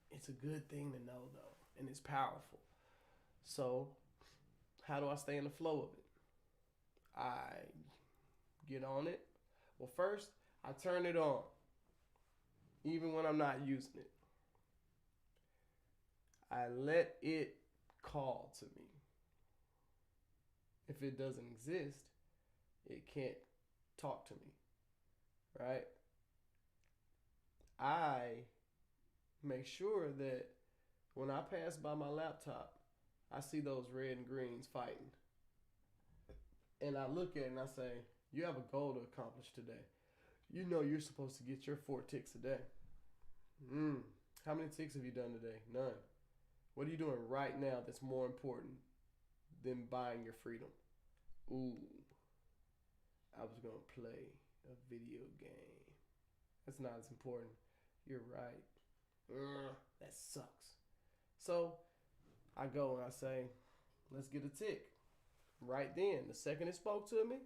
It's a good thing to know though, and it's powerful. So, how do I stay in the flow of it? I get on it. Well, first, I turn it on, even when I'm not using it. I let it call to me. If it doesn't exist, it can't talk to me, right? I make sure that when I pass by my laptop, I see those red and greens fighting. And I look at it and I say, you have a goal to accomplish today. You know you're supposed to get your 4 ticks a day. How many ticks have you done today? None. What are you doing right now that's more important than buying your freedom? Ooh, I was going to play a video game. That's not as important. You're right. That sucks. So I go and I say, let's get a tick. Right then, the second it spoke to me,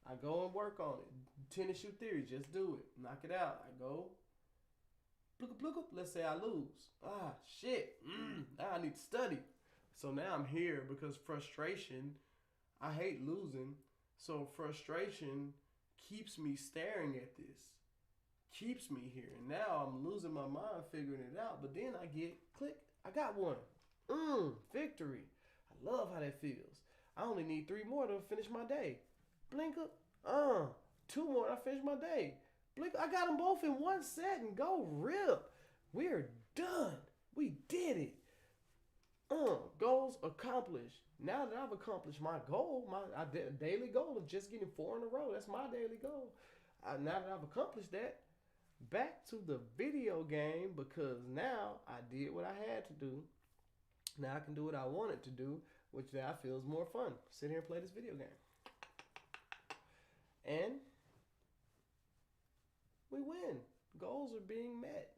I go and work on it. Tennis shoe theory, just do it. Knock it out. I go. Let's say I lose. Shit. Now I need to study. So now I'm here because frustration, I hate losing. So frustration keeps me staring at this. Keeps me here. And now I'm losing my mind figuring it out. But then I get, click, I got one. Victory. I love how that feels. I only need 3 more to finish my day. Blink up. 2 more and I finish my day. Blink. I got them both in 1 set and go rip. We're done. We did it. Goals accomplished. Now that I've accomplished my goal, my daily goal of just getting 4 in a row, that's my daily goal. Now that I've accomplished that, back to the video game because now I did what I had to do. Now I can do what I wanted to do, which I feel is more fun. Sit here and play this video game. And we win. Goals are being met.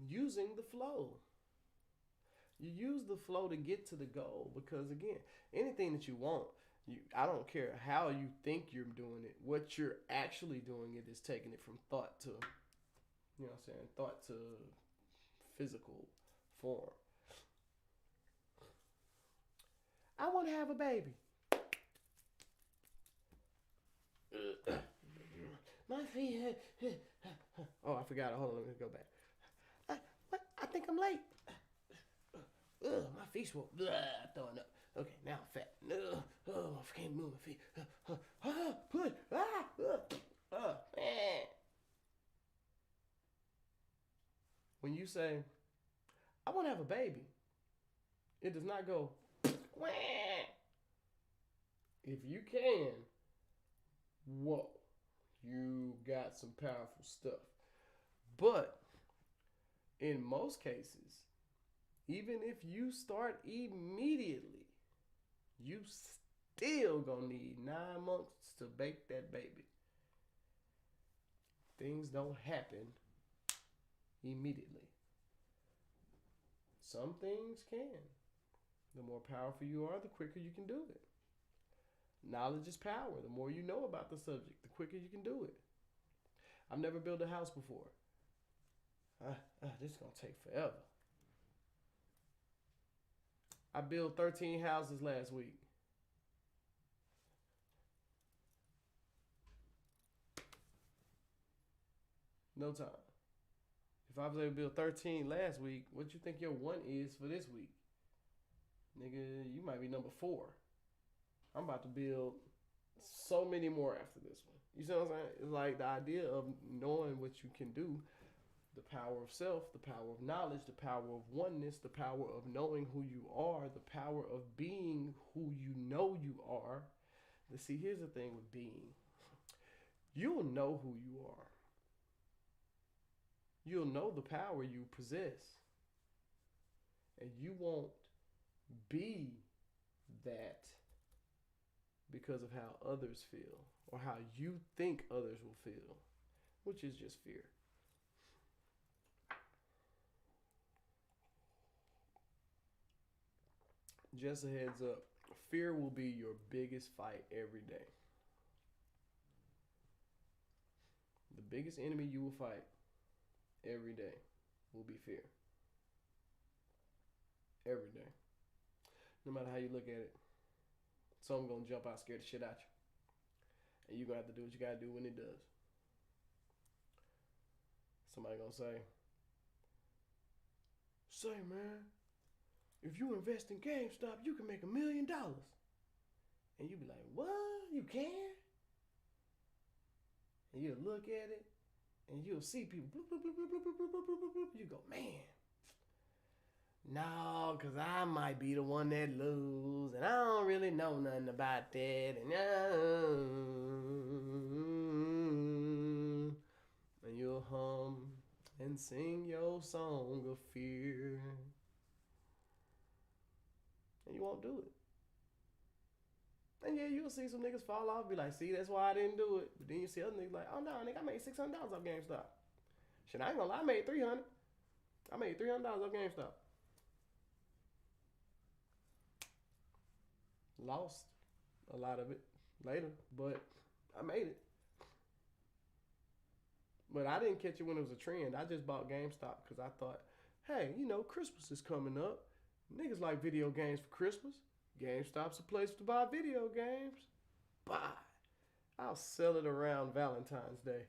Using the flow. You use the flow to get to the goal because, again, anything that you want, I don't care how you think you're doing it. What you're actually doing it is taking it from thought to, thought to physical form. I want to have a baby. My feet. Oh, I forgot. Hold on, let me go back. What? I think I'm late. My feet swole. Throwing up. Okay, now I'm fat. I can't move my feet. Push. When you say, I want to have a baby, it does not go, if you can, whoa, you got some powerful stuff. But in most cases, even if you start immediately, you still gonna need 9 months to bake that baby. Things don't happen immediately. Some things can. The more powerful you are, the quicker you can do it. Knowledge is power. The more you know about the subject, the quicker you can do it. I've never built a house before. This is going to take forever. I built 13 houses last week. No time. If I was able to build 13 last week, what you think your one is for this week? Nigga, you might be number 4. I'm about to build so many more after this one. You see what I'm saying? It's like the idea of knowing what you can do, the power of self, the power of knowledge, the power of oneness, the power of knowing who you are, the power of being who you know you are. Let's see, here's the thing with being. You'll know who you are. You'll know the power you possess. And you won't be that because of how others feel or how you think others will feel, which is just fear. Just a heads up, fear will be your biggest fight every day. The biggest enemy you will fight every day will be fear. Every day. No matter how you look at it, something's going to jump out, scare the shit out you. And you're going to have to do what you got to do when it does. Somebody going to say, man, if you invest in GameStop, you can make $1 million. And you be like, what? You can? And you'll look at it, and you'll see people, bloop, bloop, bloop, bloop, bloop, bloop, bloop, bloop, bloop. You go, man, no, because I might be the one that lose, and I don't really know nothing about that. And you'll hum and sing your song of fear. And you won't do it. And yeah, you'll see some niggas fall off, be like, see, that's why I didn't do it. But then you see other niggas like, oh no, nigga, I made $600 off GameStop. Shit, I ain't gonna lie, I made $300. I made $300 off GameStop. Lost a lot of it later, but I made it. But I didn't catch it when it was a trend. I just bought GameStop because I thought, hey, you know, Christmas is coming up. Niggas like video games for Christmas. GameStop's a place to buy video games. Buy. I'll sell it around Valentine's Day.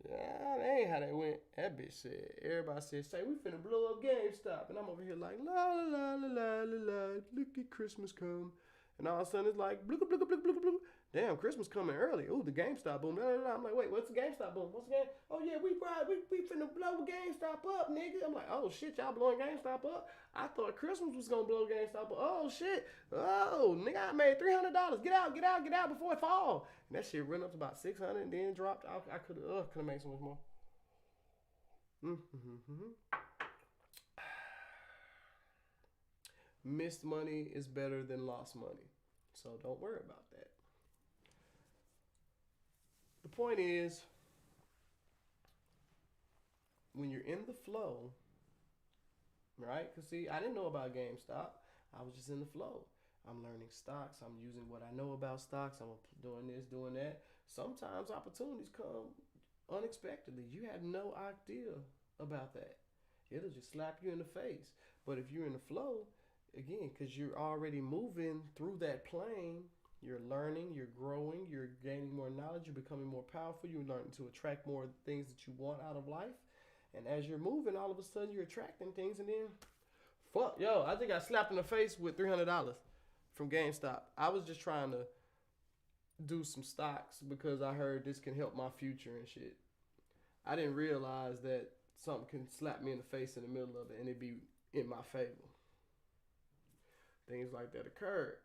Yeah, that ain't how that went. That bitch said, everybody said, say, we finna blow up GameStop. And I'm over here like, la la la la la la la, look at Christmas come. And all of a sudden it's like, bloop, bloop, bloop, bloop, bloop, bloop. Damn, Christmas coming early. Ooh, the GameStop boom. I'm like, wait, what's the GameStop boom? What's the game? Oh yeah, we finna blow GameStop up, nigga. I'm like, oh shit, y'all blowing GameStop up? I thought Christmas was gonna blow GameStop up. Oh shit. Oh, nigga, I made $300. Get out before it fall. And that shit went up to about 600 and then dropped. I could have made so much more. Missed money is better than lost money. So don't worry about that. The point is, when you're in the flow, right? Because see, I didn't know about GameStop. I was just in the flow. I'm learning stocks. I'm using what I know about stocks. I'm doing this, doing that. Sometimes opportunities come unexpectedly. You have no idea about that. It'll just slap you in the face. But if you're in the flow, again, because you're already moving through that plane, you're learning, you're growing, you're gaining more knowledge, you're becoming more powerful, you're learning to attract more things that you want out of life. And as you're moving, all of a sudden you're attracting things, and then, fuck, yo, I think I slapped in the face with $300 from GameStop. I was just trying to do some stocks because I heard this can help my future and shit. I didn't realize that something can slap me in the face in the middle of it and it be in my favor. Things like that occurred.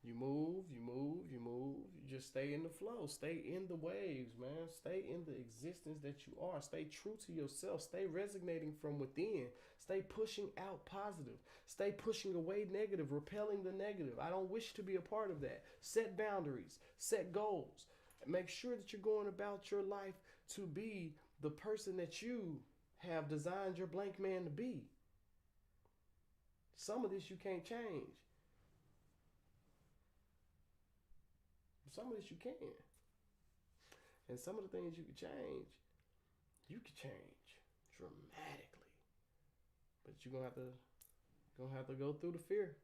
You move. You just stay in the flow. Stay in the waves, man. Stay in the existence that you are. Stay true to yourself. Stay resonating from within. Stay pushing out positive. Stay pushing away negative, repelling the negative. I don't wish to be a part of that. Set boundaries. Set goals. Make sure that you're going about your life to be the person that you have designed your blank man to be. Some of this you can't change. Some of this you can. And some of the things you can change dramatically. But you're gonna have to go through the fear.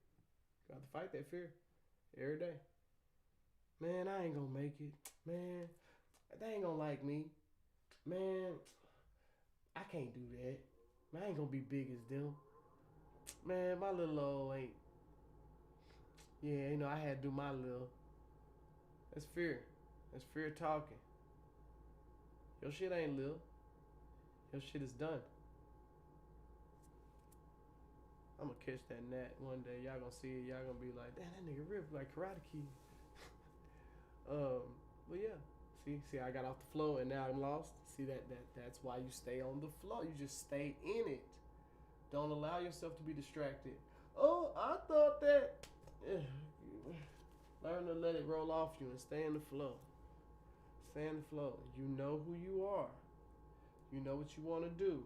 You have to fight that fear every day. Man, I ain't gonna make it. Man, they ain't gonna like me. Man, I can't do that. Man, I ain't gonna be big as them. Man, my little old ain't. Yeah, I had to do my little. That's fear. That's fear talking. Your shit ain't little. Your shit is done. I'm gonna catch that gnat one day. Y'all gonna see it. Y'all gonna be like, damn, that nigga ripped like Karate Kid. But yeah. See, I got off the flow and now I'm lost. See that's why you stay on the flow. You just stay in it. Don't allow yourself to be distracted. Oh, I thought that. Learn to let it roll off you and stay in the flow. Stay in the flow. You know who you are. You know what you want to do.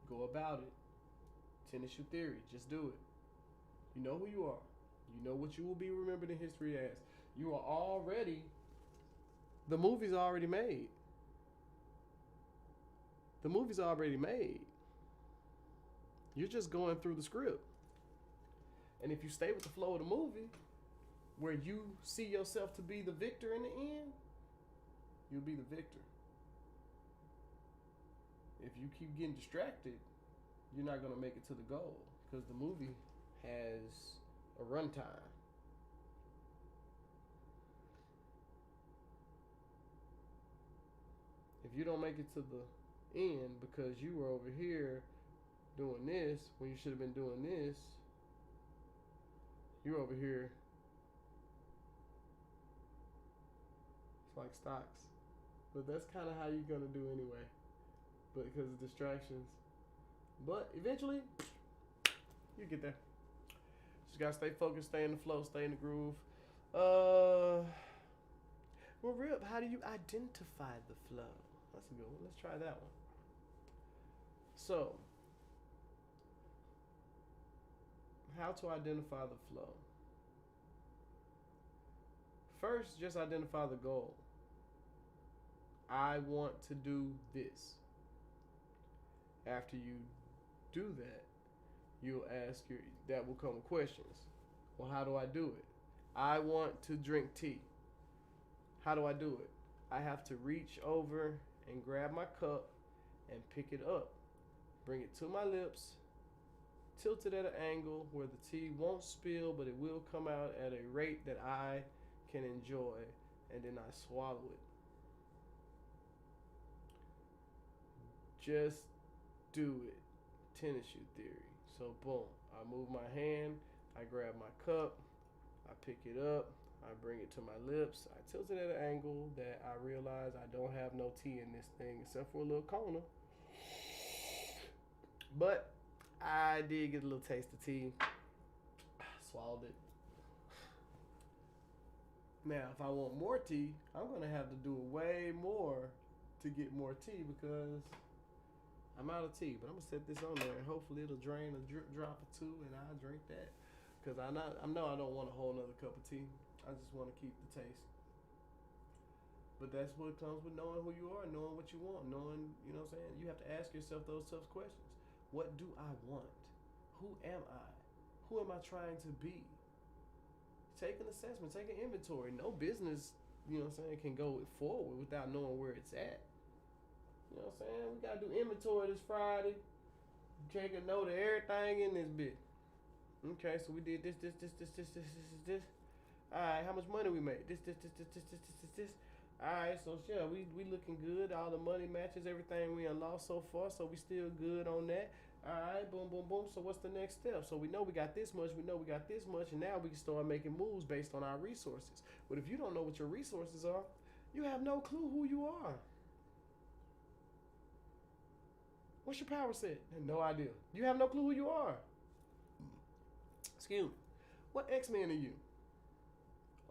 Go about it. Tennis your theory. Just do it. You know who you are. You know what you will be remembered in history as. You are already. The movie's already made. The movie's already made. You're just going through the script. And if you stay with the flow of the movie, where you see yourself to be the victor in the end, you'll be the victor. If you keep getting distracted, you're not going to make it to the goal because the movie has a runtime. If you don't make it to the end because you were over here doing this when you should have been doing this, you're over here. It's like stocks. But that's kind of how you're going to do anyway. But because of distractions. But eventually, you get there. Just got to stay focused, stay in the flow, stay in the groove. Well, Rip, how do you identify the flow? That's a good one. Let's try that one. So, how to identify the flow? First, just identify the goal. I want to do this. After you do that, you'll ask that will come with questions. Well, how do I do it? I want to drink tea. How do I do it? I have to reach over and grab my cup and pick it up. Bring it to my lips, tilt it at an angle where the tea won't spill, but it will come out at a rate that I can enjoy, and then I swallow it. Just do it. Tennis shoe theory. So boom, I move my hand, I grab my cup, I pick it up, I bring it to my lips, I tilt it at an angle that I realize I don't have no tea in this thing except for a little Kona. But I did get a little taste of tea. Swallowed it. Now, if I want more tea, I'm going to have to do way more to get more tea because I'm out of tea. But I'm going to set this on there and hopefully it'll drain a drop or two and I'll drink that. Because I know I don't want a whole nother cup of tea. I just want to keep the taste. But that's what comes with knowing who you are, knowing what you want, knowing, you know what I'm saying? You have to ask yourself those tough questions. What do I want? Who am I? Who am I trying to be? Take an assessment, take an inventory. No business, you know what I'm saying, can go forward without knowing where it's at. You know what I'm saying? We got to do inventory this Friday. Take a note of everything in this bit. Okay, so we did this. All right, how much money we made? This. All right, so yeah, we looking good. All the money matches everything we unlocked so far, so we still good on that. All right, boom, boom, boom. So what's the next step? So we know we got this much. We know we got this much, and now we can start making moves based on our resources. But if you don't know what your resources are, you have no clue who you are. What's your power set? No idea. You have no clue who you are. Excuse me. What X-Men are you?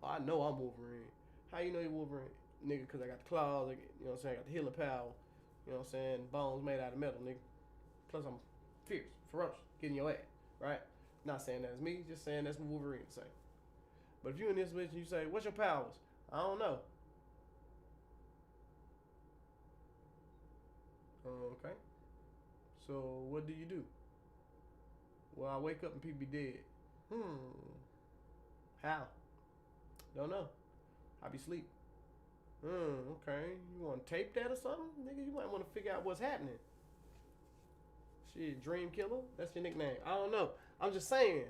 Oh, I know I'm Wolverine. How you know you're Wolverine? nigga, because I got the claws, you know what I'm saying, I got the healing power, you know what I'm saying, bones made out of metal, nigga. Plus I'm fierce, ferocious, getting your ass, right? Not saying that's me, just saying that's what Wolverine say. But if you in this bitch and you say, what's your powers? I don't know. Okay. So what do you do? Well, I wake up and people be dead. How? Don't know. I be asleep. Okay. You want to tape that or something? Nigga, you might want to figure out what's happening. Shit, Dream Killer? That's your nickname. I don't know. I'm just saying.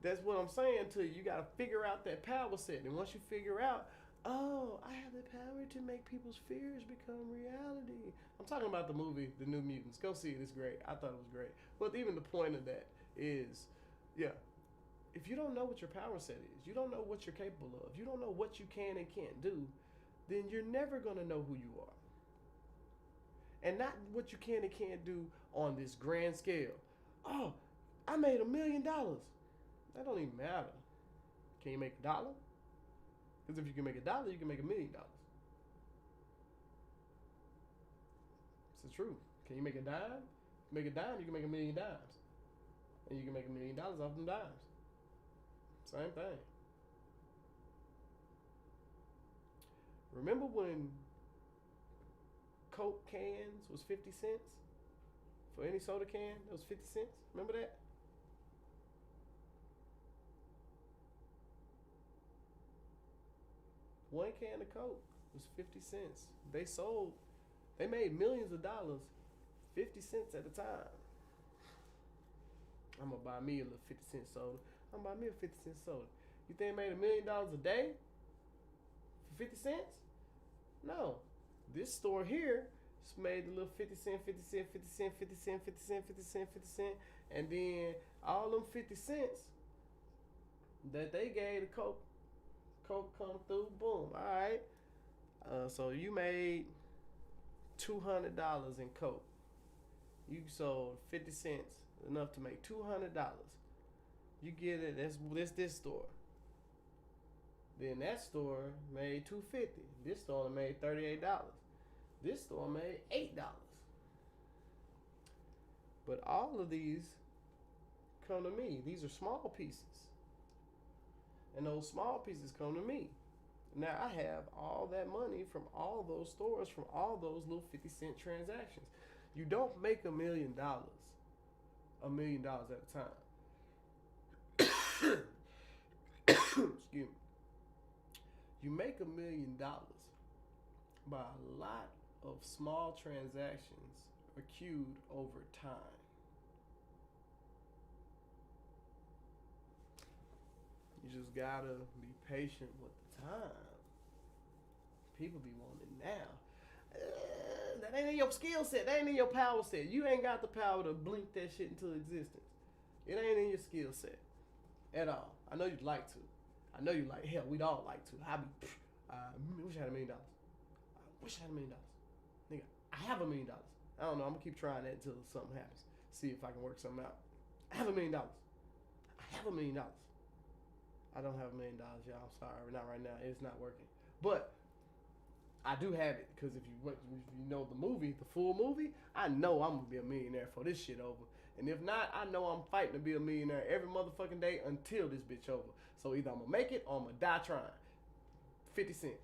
That's what I'm saying to you. You got to figure out that power set. And once you figure out, oh, I have the power to make people's fears become reality. I'm talking about the movie, The New Mutants. Go see it. It's great. I thought it was great. But even the point of that is, yeah, if you don't know what your power set is, you don't know what you're capable of, you don't know what you can and can't do, then you're never going to know who you are. And not what you can and can't do on this grand scale. Oh, I made $1 million. That don't even matter. Can you make $1? Because if you can make $1, you can make $1 million. It's the truth. Can you make a dime? Make a dime, you can make $1 million dimes. And you can make $1 million off them dimes. Same thing. Remember when Coke cans was 50 cents? For any soda can, it was 50 cents. Remember that? One can of Coke was 50 cents. They made millions of dollars, 50 cents at a time. I'm gonna buy me a little 50-cent soda. I'm gonna buy me a 50-cent soda. You think they made $1 million a day for 50 cents? No. This store here made a little 50 cent, 50 cent, 50 cent, 50 cent, 50 cent, 50 cent, 50 cent, and then all them 50 cents that they gave the Coke come through, boom. All right. So you made $200 in Coke. You sold 50 cents, enough to make $200. You get it. That's this store. Then that store made $250. This store made $38. This store made $8. But all of these come to me. These are small pieces. And those small pieces come to me. Now I have all that money from all those stores, from all those little 50-cent transactions. You don't make $1 million $1 million at a time. Excuse me. You make $1 million by a lot of small transactions accrued over time. You just gotta be patient with the time. People be wanting it now. That ain't in your skill set. That ain't in your power set. You ain't got the power to blink that shit into existence. It ain't in your skill set at all. I know you'd like to. I know you like. Hell, we'd all like to. I wish I had $1 million. I wish I had $1 million. Nigga, I have $1 million. I don't know. I'm gonna keep trying that until something happens. See if I can work something out. I have $1 million. I have $1 million. I don't have $1 million, y'all. I'm sorry, not right now. It's not working. But I do have it because if you know the movie, the full movie, I know I'm gonna be a millionaire for this shit over. And if not, I know I'm fighting to be a millionaire every motherfucking day until this bitch over. So either I'm gonna make it or I'm gonna die trying. 50 cents.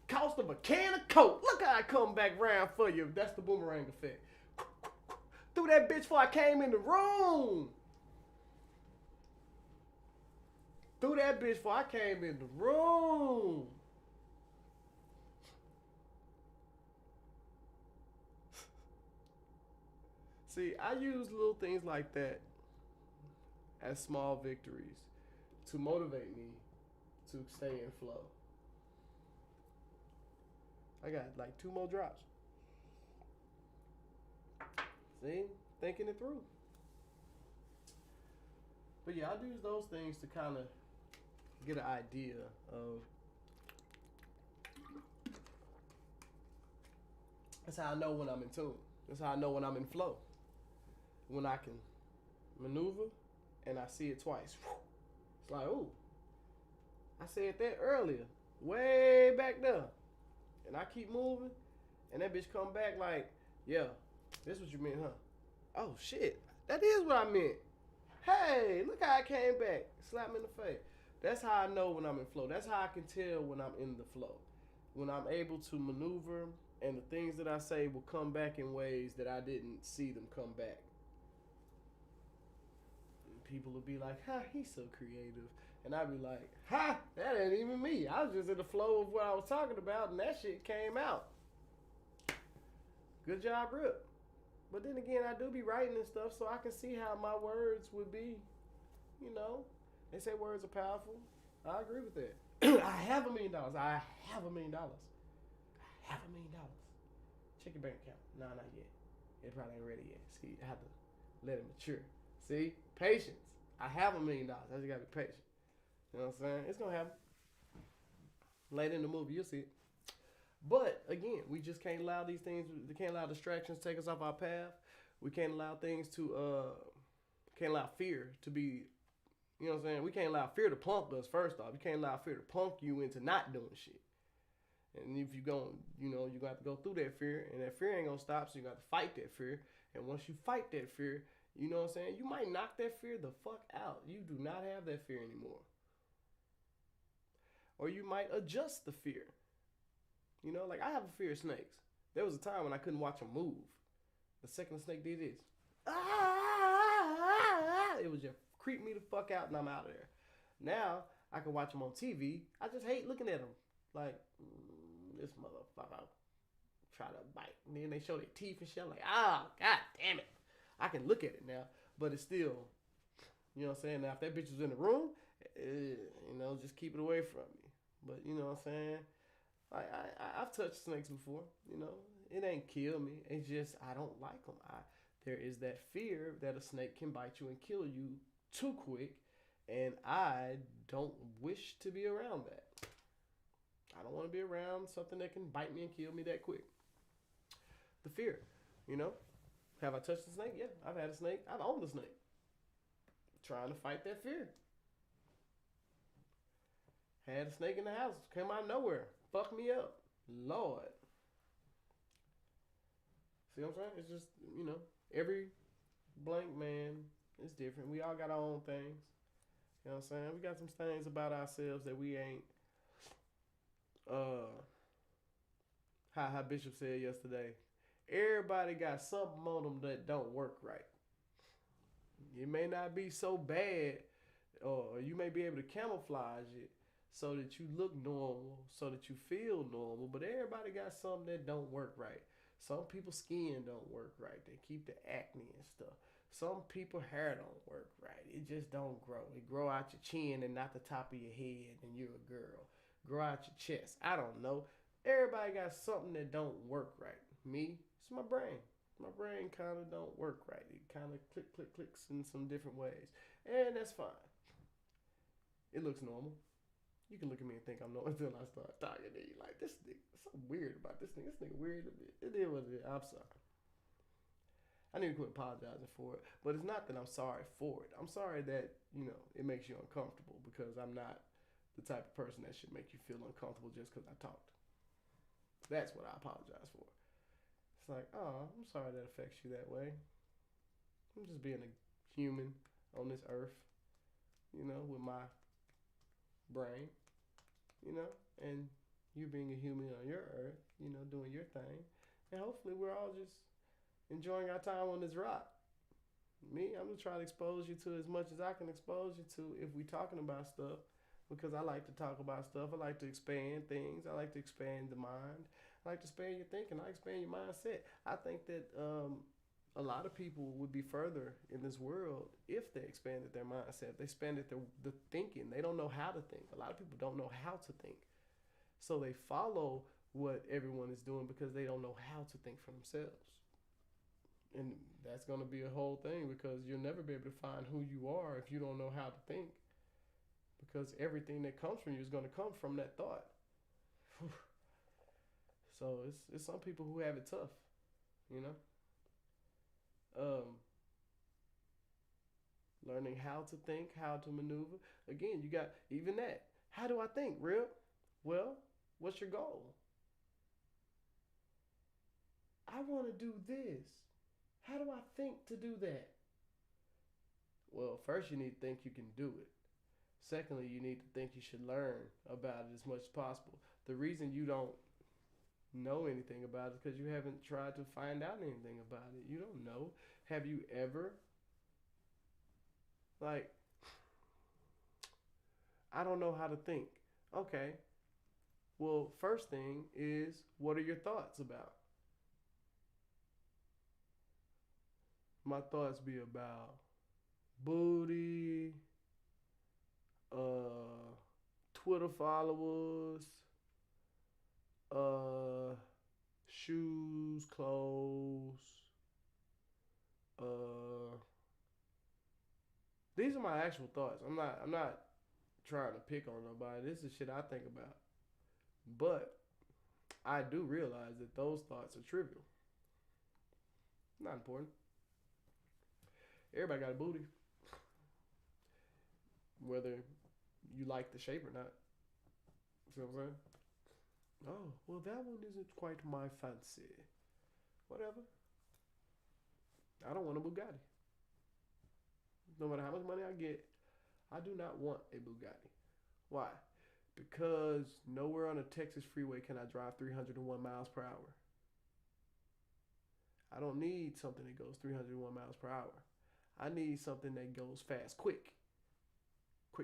Cost of a can of Coke. Look how I come back round for you. That's the boomerang effect. Threw that bitch before I came in the room. Threw that bitch before I came in the room. See, I use little things like that as small victories to motivate me to stay in flow. I got like 2 more drops. See? Thinking it through. But yeah, I use those things to kind of get an idea of. That's how I know when I'm in tune. That's how I know when I'm in flow. When I can maneuver and I see it twice. It's like, ooh, I said that earlier. way back there, and I keep moving, and that bitch come back like, yeah, this what you meant, huh? Oh shit, that is what I meant. Hey, look how I came back. Slap me in the face. That's how I know when I'm in flow. That's how I can tell when I'm in the flow. When I'm able to maneuver and the things that I say will come back in ways that I didn't see them come back. And people will be like, ha, he's so creative. And I'd be like, ha, that ain't even me. I was just in the flow of what I was talking about and that shit came out. Good job, Rip. But then again, I do be writing and stuff, so I can see how my words would be, you know. They say words are powerful. I agree with that. I have $1 million. I have $1 million. I have $1 million. Check your bank account. No, not yet. It probably ain't ready yet. See, I have to let it mature. See, patience. I have $1 million. I just gotta be patient. You know what I'm saying? It's gonna happen. Later in the movie, you'll see it. But again, we just can't allow these things. We can't allow distractions to take us off our path. We can't allow things to. Can't allow fear to be. You know what I'm saying? We can't allow fear to punk us. First off, you can't allow fear to punk you into not doing shit. And if you going, you know, you got to go through that fear, and that fear ain't gonna stop. So you got to fight that fear. And once you fight that fear, you know what I'm saying? You might knock that fear the fuck out. You do not have that fear anymore. Or you might adjust the fear. You know, like I have a fear of snakes. There was a time when I couldn't watch them move. The second the snake did this, it was just creep me the fuck out and I'm out of there. Now I can watch them on TV. I just hate looking at them. Like, this motherfucker try to bite. And then they show their teeth and shit. I'm like, oh, god damn it. I can look at it now, but it's still, you know what I'm saying? Now if that bitch was in the room, you know, just keep it away from me. But you know what I'm saying? I've touched snakes before, you know. It ain't kill me. It's just I don't like them. There is that fear that a snake can bite you and kill you too quick, and I don't wish to be around that. I don't want to be around something that can bite me and kill me that quick. The fear, you know. Have I touched a snake? Yeah, I've had a snake. I've owned a snake. Trying to fight that fear. Had a snake in the house. Came out of nowhere. Fuck me up. Lord. See what I'm saying? It's just, you know, every blank man is different. We all got our own things. You know what I'm saying? We got some things about ourselves that we ain't, how Bishop said yesterday. Everybody got something on them that don't work right. It may not be so bad, or you may be able to camouflage it so that you look normal, so that you feel normal, but everybody got something that don't work right. Some people's skin don't work right. They keep the acne and stuff. Some people hair don't work right. It just don't grow. It grow out your chin and not the top of your head and you're a girl. Grow out your chest. I don't know. Everybody got something that don't work right. Me, it's my brain. My brain kind of don't work right. It kind of clicks in some different ways. And that's fine. It looks normal. You can look at me and think I'm normal until I start talking to you. Like, this nigga, something weird about this nigga. This nigga weird a bit. It is what it is. I'm sorry. I need to quit apologizing for it. But it's not that I'm sorry for it. I'm sorry that, you know, it makes you uncomfortable because I'm not the type of person that should make you feel uncomfortable just because I talked. That's what I apologize for. It's like, oh, I'm sorry that affects you that way. I'm just being a human on this earth, you know, with my brain, you know, and you being a human on your earth, you know, doing your thing. And hopefully we're all just enjoying our time on this rock. Me, I'm going to try to expose you to as much as I can expose you to if we talking about stuff, because I like to talk about stuff. I like to expand things. I like to expand the mind. I like to expand your thinking. I expand your mindset. I think that a lot of people would be further in this world if they expanded their mindset, if they expanded the thinking. They don't know how to think. A lot of people don't know how to think. So they follow what everyone is doing because they don't know how to think for themselves. And that's going to be a whole thing because you'll never be able to find who you are if you don't know how to think. Because everything that comes from you is going to come from that thought. So it's some people who have it tough, you know. Learning how to think, how to maneuver. Again, you got even that. How do I think, real? Well, what's your goal? I want to do this. How do I think to do that? Well, first you need to think you can do it. Secondly, you need to think you should learn about it as much as possible. The reason you don't know anything about it is because you haven't tried to find out anything about it. You don't know. Have you ever, like, I don't know how to think. Okay, well, first thing is, what are your thoughts about? My thoughts be about booty, uh, Twitter followers, uh, shoes, clothes. Uh, these are my actual thoughts. I'm not trying to pick on nobody. This is shit I think about. But I do realize that those thoughts are trivial. Not important. Everybody got a booty, whether you like the shape or not. See what I'm saying? Oh, well, that one isn't quite my fancy. Whatever. I don't want a Bugatti. No matter how much money I get, I do not want a Bugatti. Why? Because nowhere on a Texas freeway can I drive 301 miles per hour. I don't need something that goes 301 miles per hour. I need something that goes fast, quick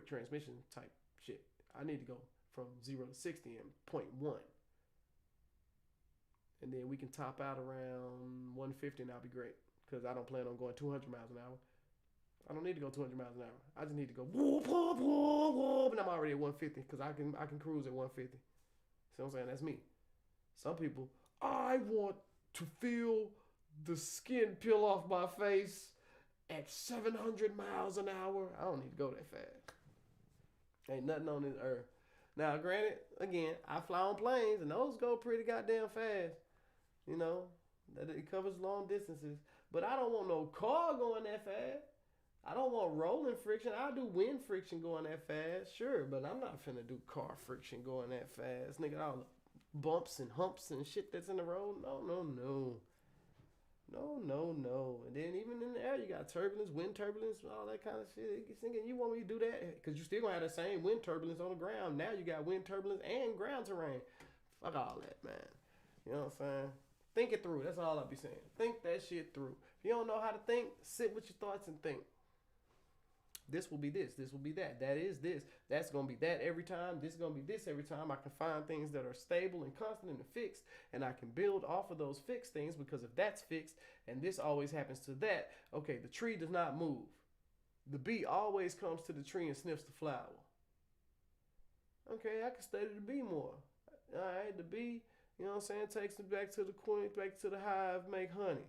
transmission type shit. I need to go from 0 to 60 in point .1. And then we can top out around 150 and I'll be great. Because I don't plan on going 200 miles an hour. I don't need to go 200 miles an hour. I just need to go whoop, whoop, whoop, whoop, and I'm already at 150 because I can cruise at 150. See what I'm saying? That's me. Some people, I want to feel the skin peel off my face at 700 miles an hour. I don't need to go that fast. Ain't nothing on this earth. Now, granted, again, I fly on planes and those go pretty goddamn fast. You know, that it covers long distances. But I don't want no car going that fast. I don't want rolling friction. I do wind friction going that fast, sure, but I'm not finna do car friction going that fast. Nigga, all the bumps and humps and shit that's in the road. No, no, no. No, no, no. And then even in the air, you got turbulence, wind turbulence, all that kind of shit. You thinking you want me to do that? Because you still gonna have the same wind turbulence on the ground. Now you got wind turbulence and ground terrain. Fuck all that, man. You know what I'm saying? Think it through. That's all I be saying. Think that shit through. If you don't know how to think, sit with your thoughts and think. This will be this. This will be that. That is this. That's going to be that every time. This is going to be this every time. I can find things that are stable and constant and fixed, and I can build off of those fixed things because if that's fixed and this always happens to that, okay, the tree does not move. The bee always comes to the tree and sniffs the flower. Okay, I can study the bee more. All right, the bee, you know what I'm saying, takes it back to the queen, back to the hive, make honey.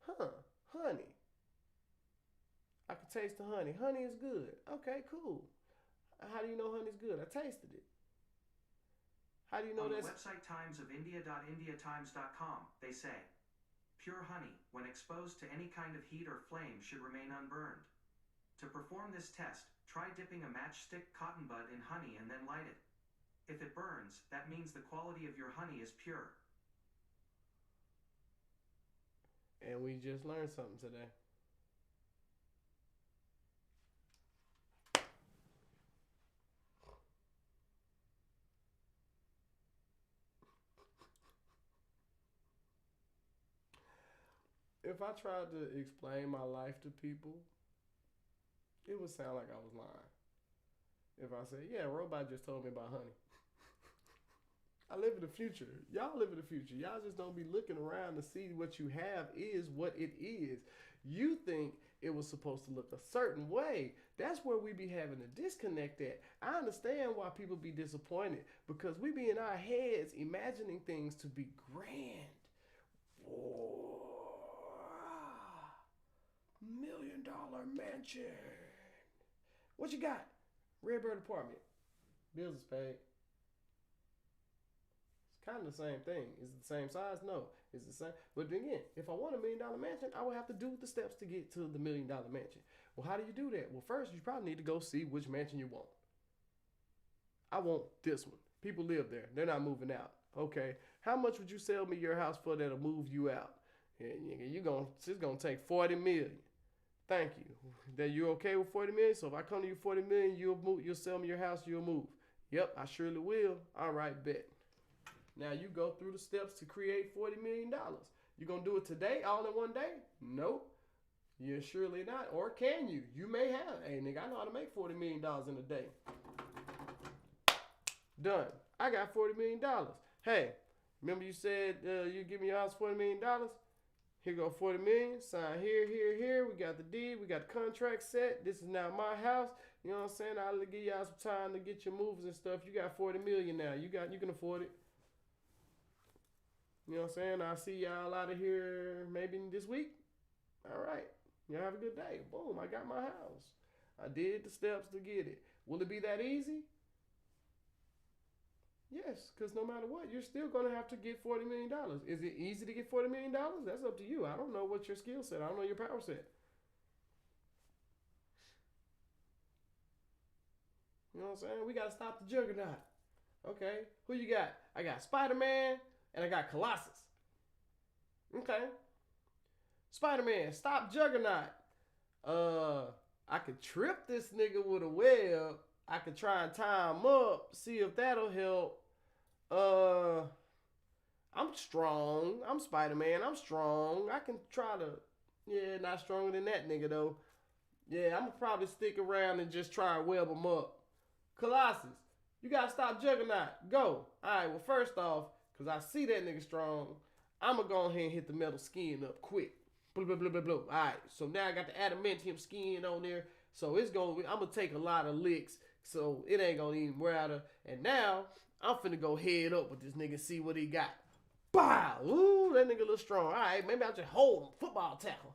Huh, honey. I can taste the honey. Honey is good. Okay, cool. How do you know honey's good? I tasted it. How do you know On the that's... website timesofindia.indiatimes.com, they say, pure honey, when exposed to any kind of heat or flame, should remain unburned. To perform this test, try dipping a matchstick cotton bud in honey and then light it. If it burns, that means the quality of your honey is pure. And we just learned something today. If I tried to explain my life to people, it would sound like I was lying. If I said, yeah, a robot just told me about honey. I live in the future. Y'all live in the future. Y'all just don't be looking around to see what you have is what it is. You think it was supposed to look a certain way. That's where we be having a disconnect at. I understand why people be disappointed because we be in our heads imagining things to be grand. $1 million mansion. What you got? Redbird apartment. Bills is paid. It's kind of the same thing. Is it the same size? No. It's the same. But again, if I want $1 million mansion, I would have to do the steps to get to the $1 million mansion. Well, how do you do that? Well, first, you probably need to go see which mansion you want. I want this one. People live there. They're not moving out. Okay. How much would you sell me your house for that'll move you out? It's gonna take 40 million. Thank you. That you okay with 40 million? So if I come to you 40 million, you'll sell me your house, you'll move. Yep, I surely will. All right, bet. Now you go through the steps to create $40 million. You gonna do it today, all in one day? Nope. You're surely not. Or can you? You may have. Hey, nigga, I know how to make $40 million in a day. Done. I got $40 million. Hey, remember you said you give me your house $40 million? Here go 40 million. Sign here, here, here. We got the deed. We got the contract set. This is now my house. You know what I'm saying? I'll give y'all some time to get your moves and stuff. You got 40 million now. You can afford it. You know what I'm saying? I'll see y'all out of here maybe this week. All right. Y'all have a good day. Boom. I got my house. I did the steps to get it. Will it be that easy? Yes, because no matter what, you're still going to have to get $40 million. Is it easy to get $40 million? That's up to you. I don't know what your skill set. I don't know your power set. You know what I'm saying? We got to stop the juggernaut. Okay, who you got? I got Spider-Man and I got Colossus. Okay. Spider-Man, stop juggernaut. I could trip this nigga with a web. I could try and tie him up, see if that'll help. I'm strong. I'm Spider-Man. I'm strong. I can try to, not stronger than that nigga though. Yeah, I'm gonna probably stick around and just try and web him up. Colossus, you gotta stop Juggernaut. Go. Alright, well first off, cause I see that nigga strong, I'm gonna go ahead and hit the metal skin up quick. Blah, blah, blah, blah, blah. Alright, so now I got the adamantium skin on there. So I'm gonna take a lot of licks. So it ain't gonna even wear out. And now I'm finna go head up with this nigga, see what he got. Bow! Ooh, that nigga look strong. All right, maybe I'll just hold him, football tackle.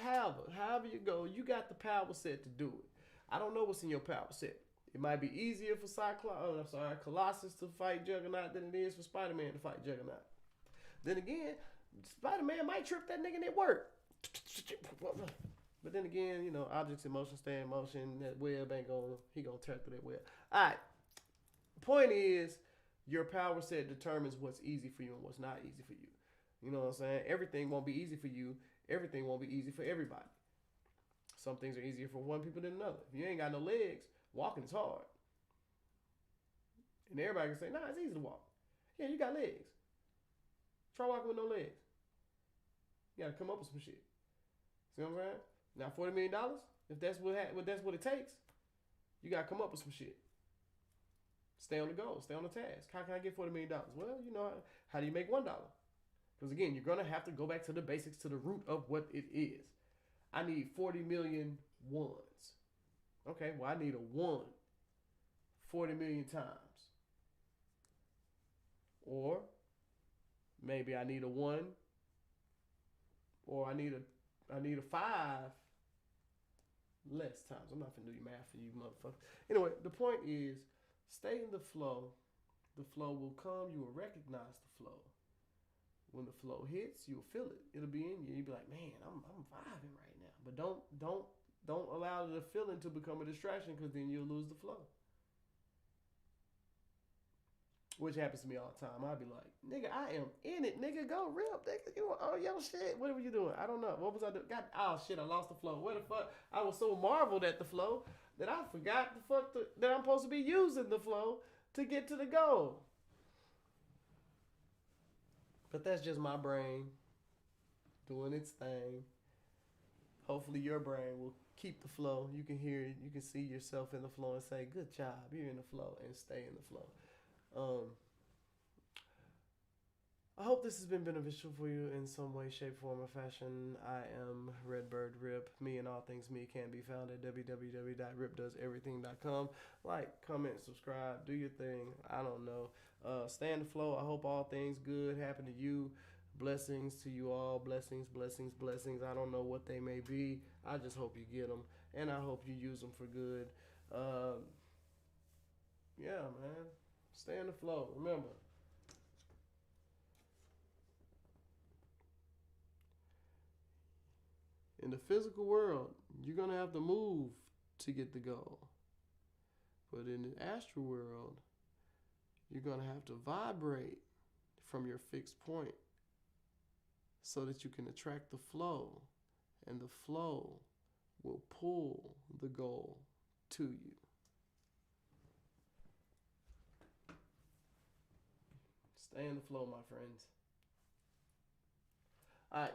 However you go, you got the power set to do it. I don't know what's in your power set. It might be easier for Colossus to fight Juggernaut than it is for Spider-Man to fight Juggernaut. Then again, Spider-Man might trip that nigga and it work. But then again, objects in motion stay in motion. That web he gonna tear through that web. All right. The point is, your power set determines what's easy for you and what's not easy for you. You know what I'm saying? Everything won't be easy for you. Everything won't be easy for everybody. Some things are easier for one people than another. If you ain't got no legs, walking is hard. And everybody can say, nah, it's easy to walk. Yeah, you got legs. Try walking with no legs. You gotta come up with some shit. See what I'm saying? Now, $40 million, if that's what it takes, you gotta come up with some shit. Stay on the goal. Stay on the task. How can I get $40 million? Well, how do you make $1? Because again, you're going to have to go back to the basics, to the root of what it is. I need 40 million ones. Okay, well, I need a 1 40 million times. Or maybe I need a 1, or I need a 5 less times. I'm not going to do your math for you motherfuckers. Anyway, the point is, stay in the flow. The flow will come. You will recognize the flow. When the flow hits, you'll feel it. It'll be in you. You'll be like, man, I'm vibing right now. But don't allow the feeling to become a distraction, because then you'll lose the flow. Which happens to me all the time. I'll be like, nigga, I am in it. Nigga, go rip. Nigga, you on your shit. What were you doing? I don't know. What was I doing? Oh shit, I lost the flow. What the fuck? I was so marveled at the flow that I forgot that I'm supposed to be using the flow to get to the goal. But that's just my brain doing its thing. Hopefully your brain will keep the flow. You can hear it. You can see yourself in the flow and say, good job, you're in the flow, and stay in the flow. I hope this has been beneficial for you in some way, shape, form, or fashion. I am Redbird Rip. Me and all things me can be found at www.ripdoeseverything.com. Like, comment, subscribe, do your thing. I don't know. Stay in the flow. I hope all things good happen to you. Blessings to you all. Blessings, blessings, blessings. I don't know what they may be. I just hope you get them. And I hope you use them for good. Yeah, man. Stay in the flow. Remember, in the physical world, you're going to have to move to get the goal. But in the astral world, you're going to have to vibrate from your fixed point so that you can attract the flow, and the flow will pull the goal to you. Stay in the flow, my friends. All right.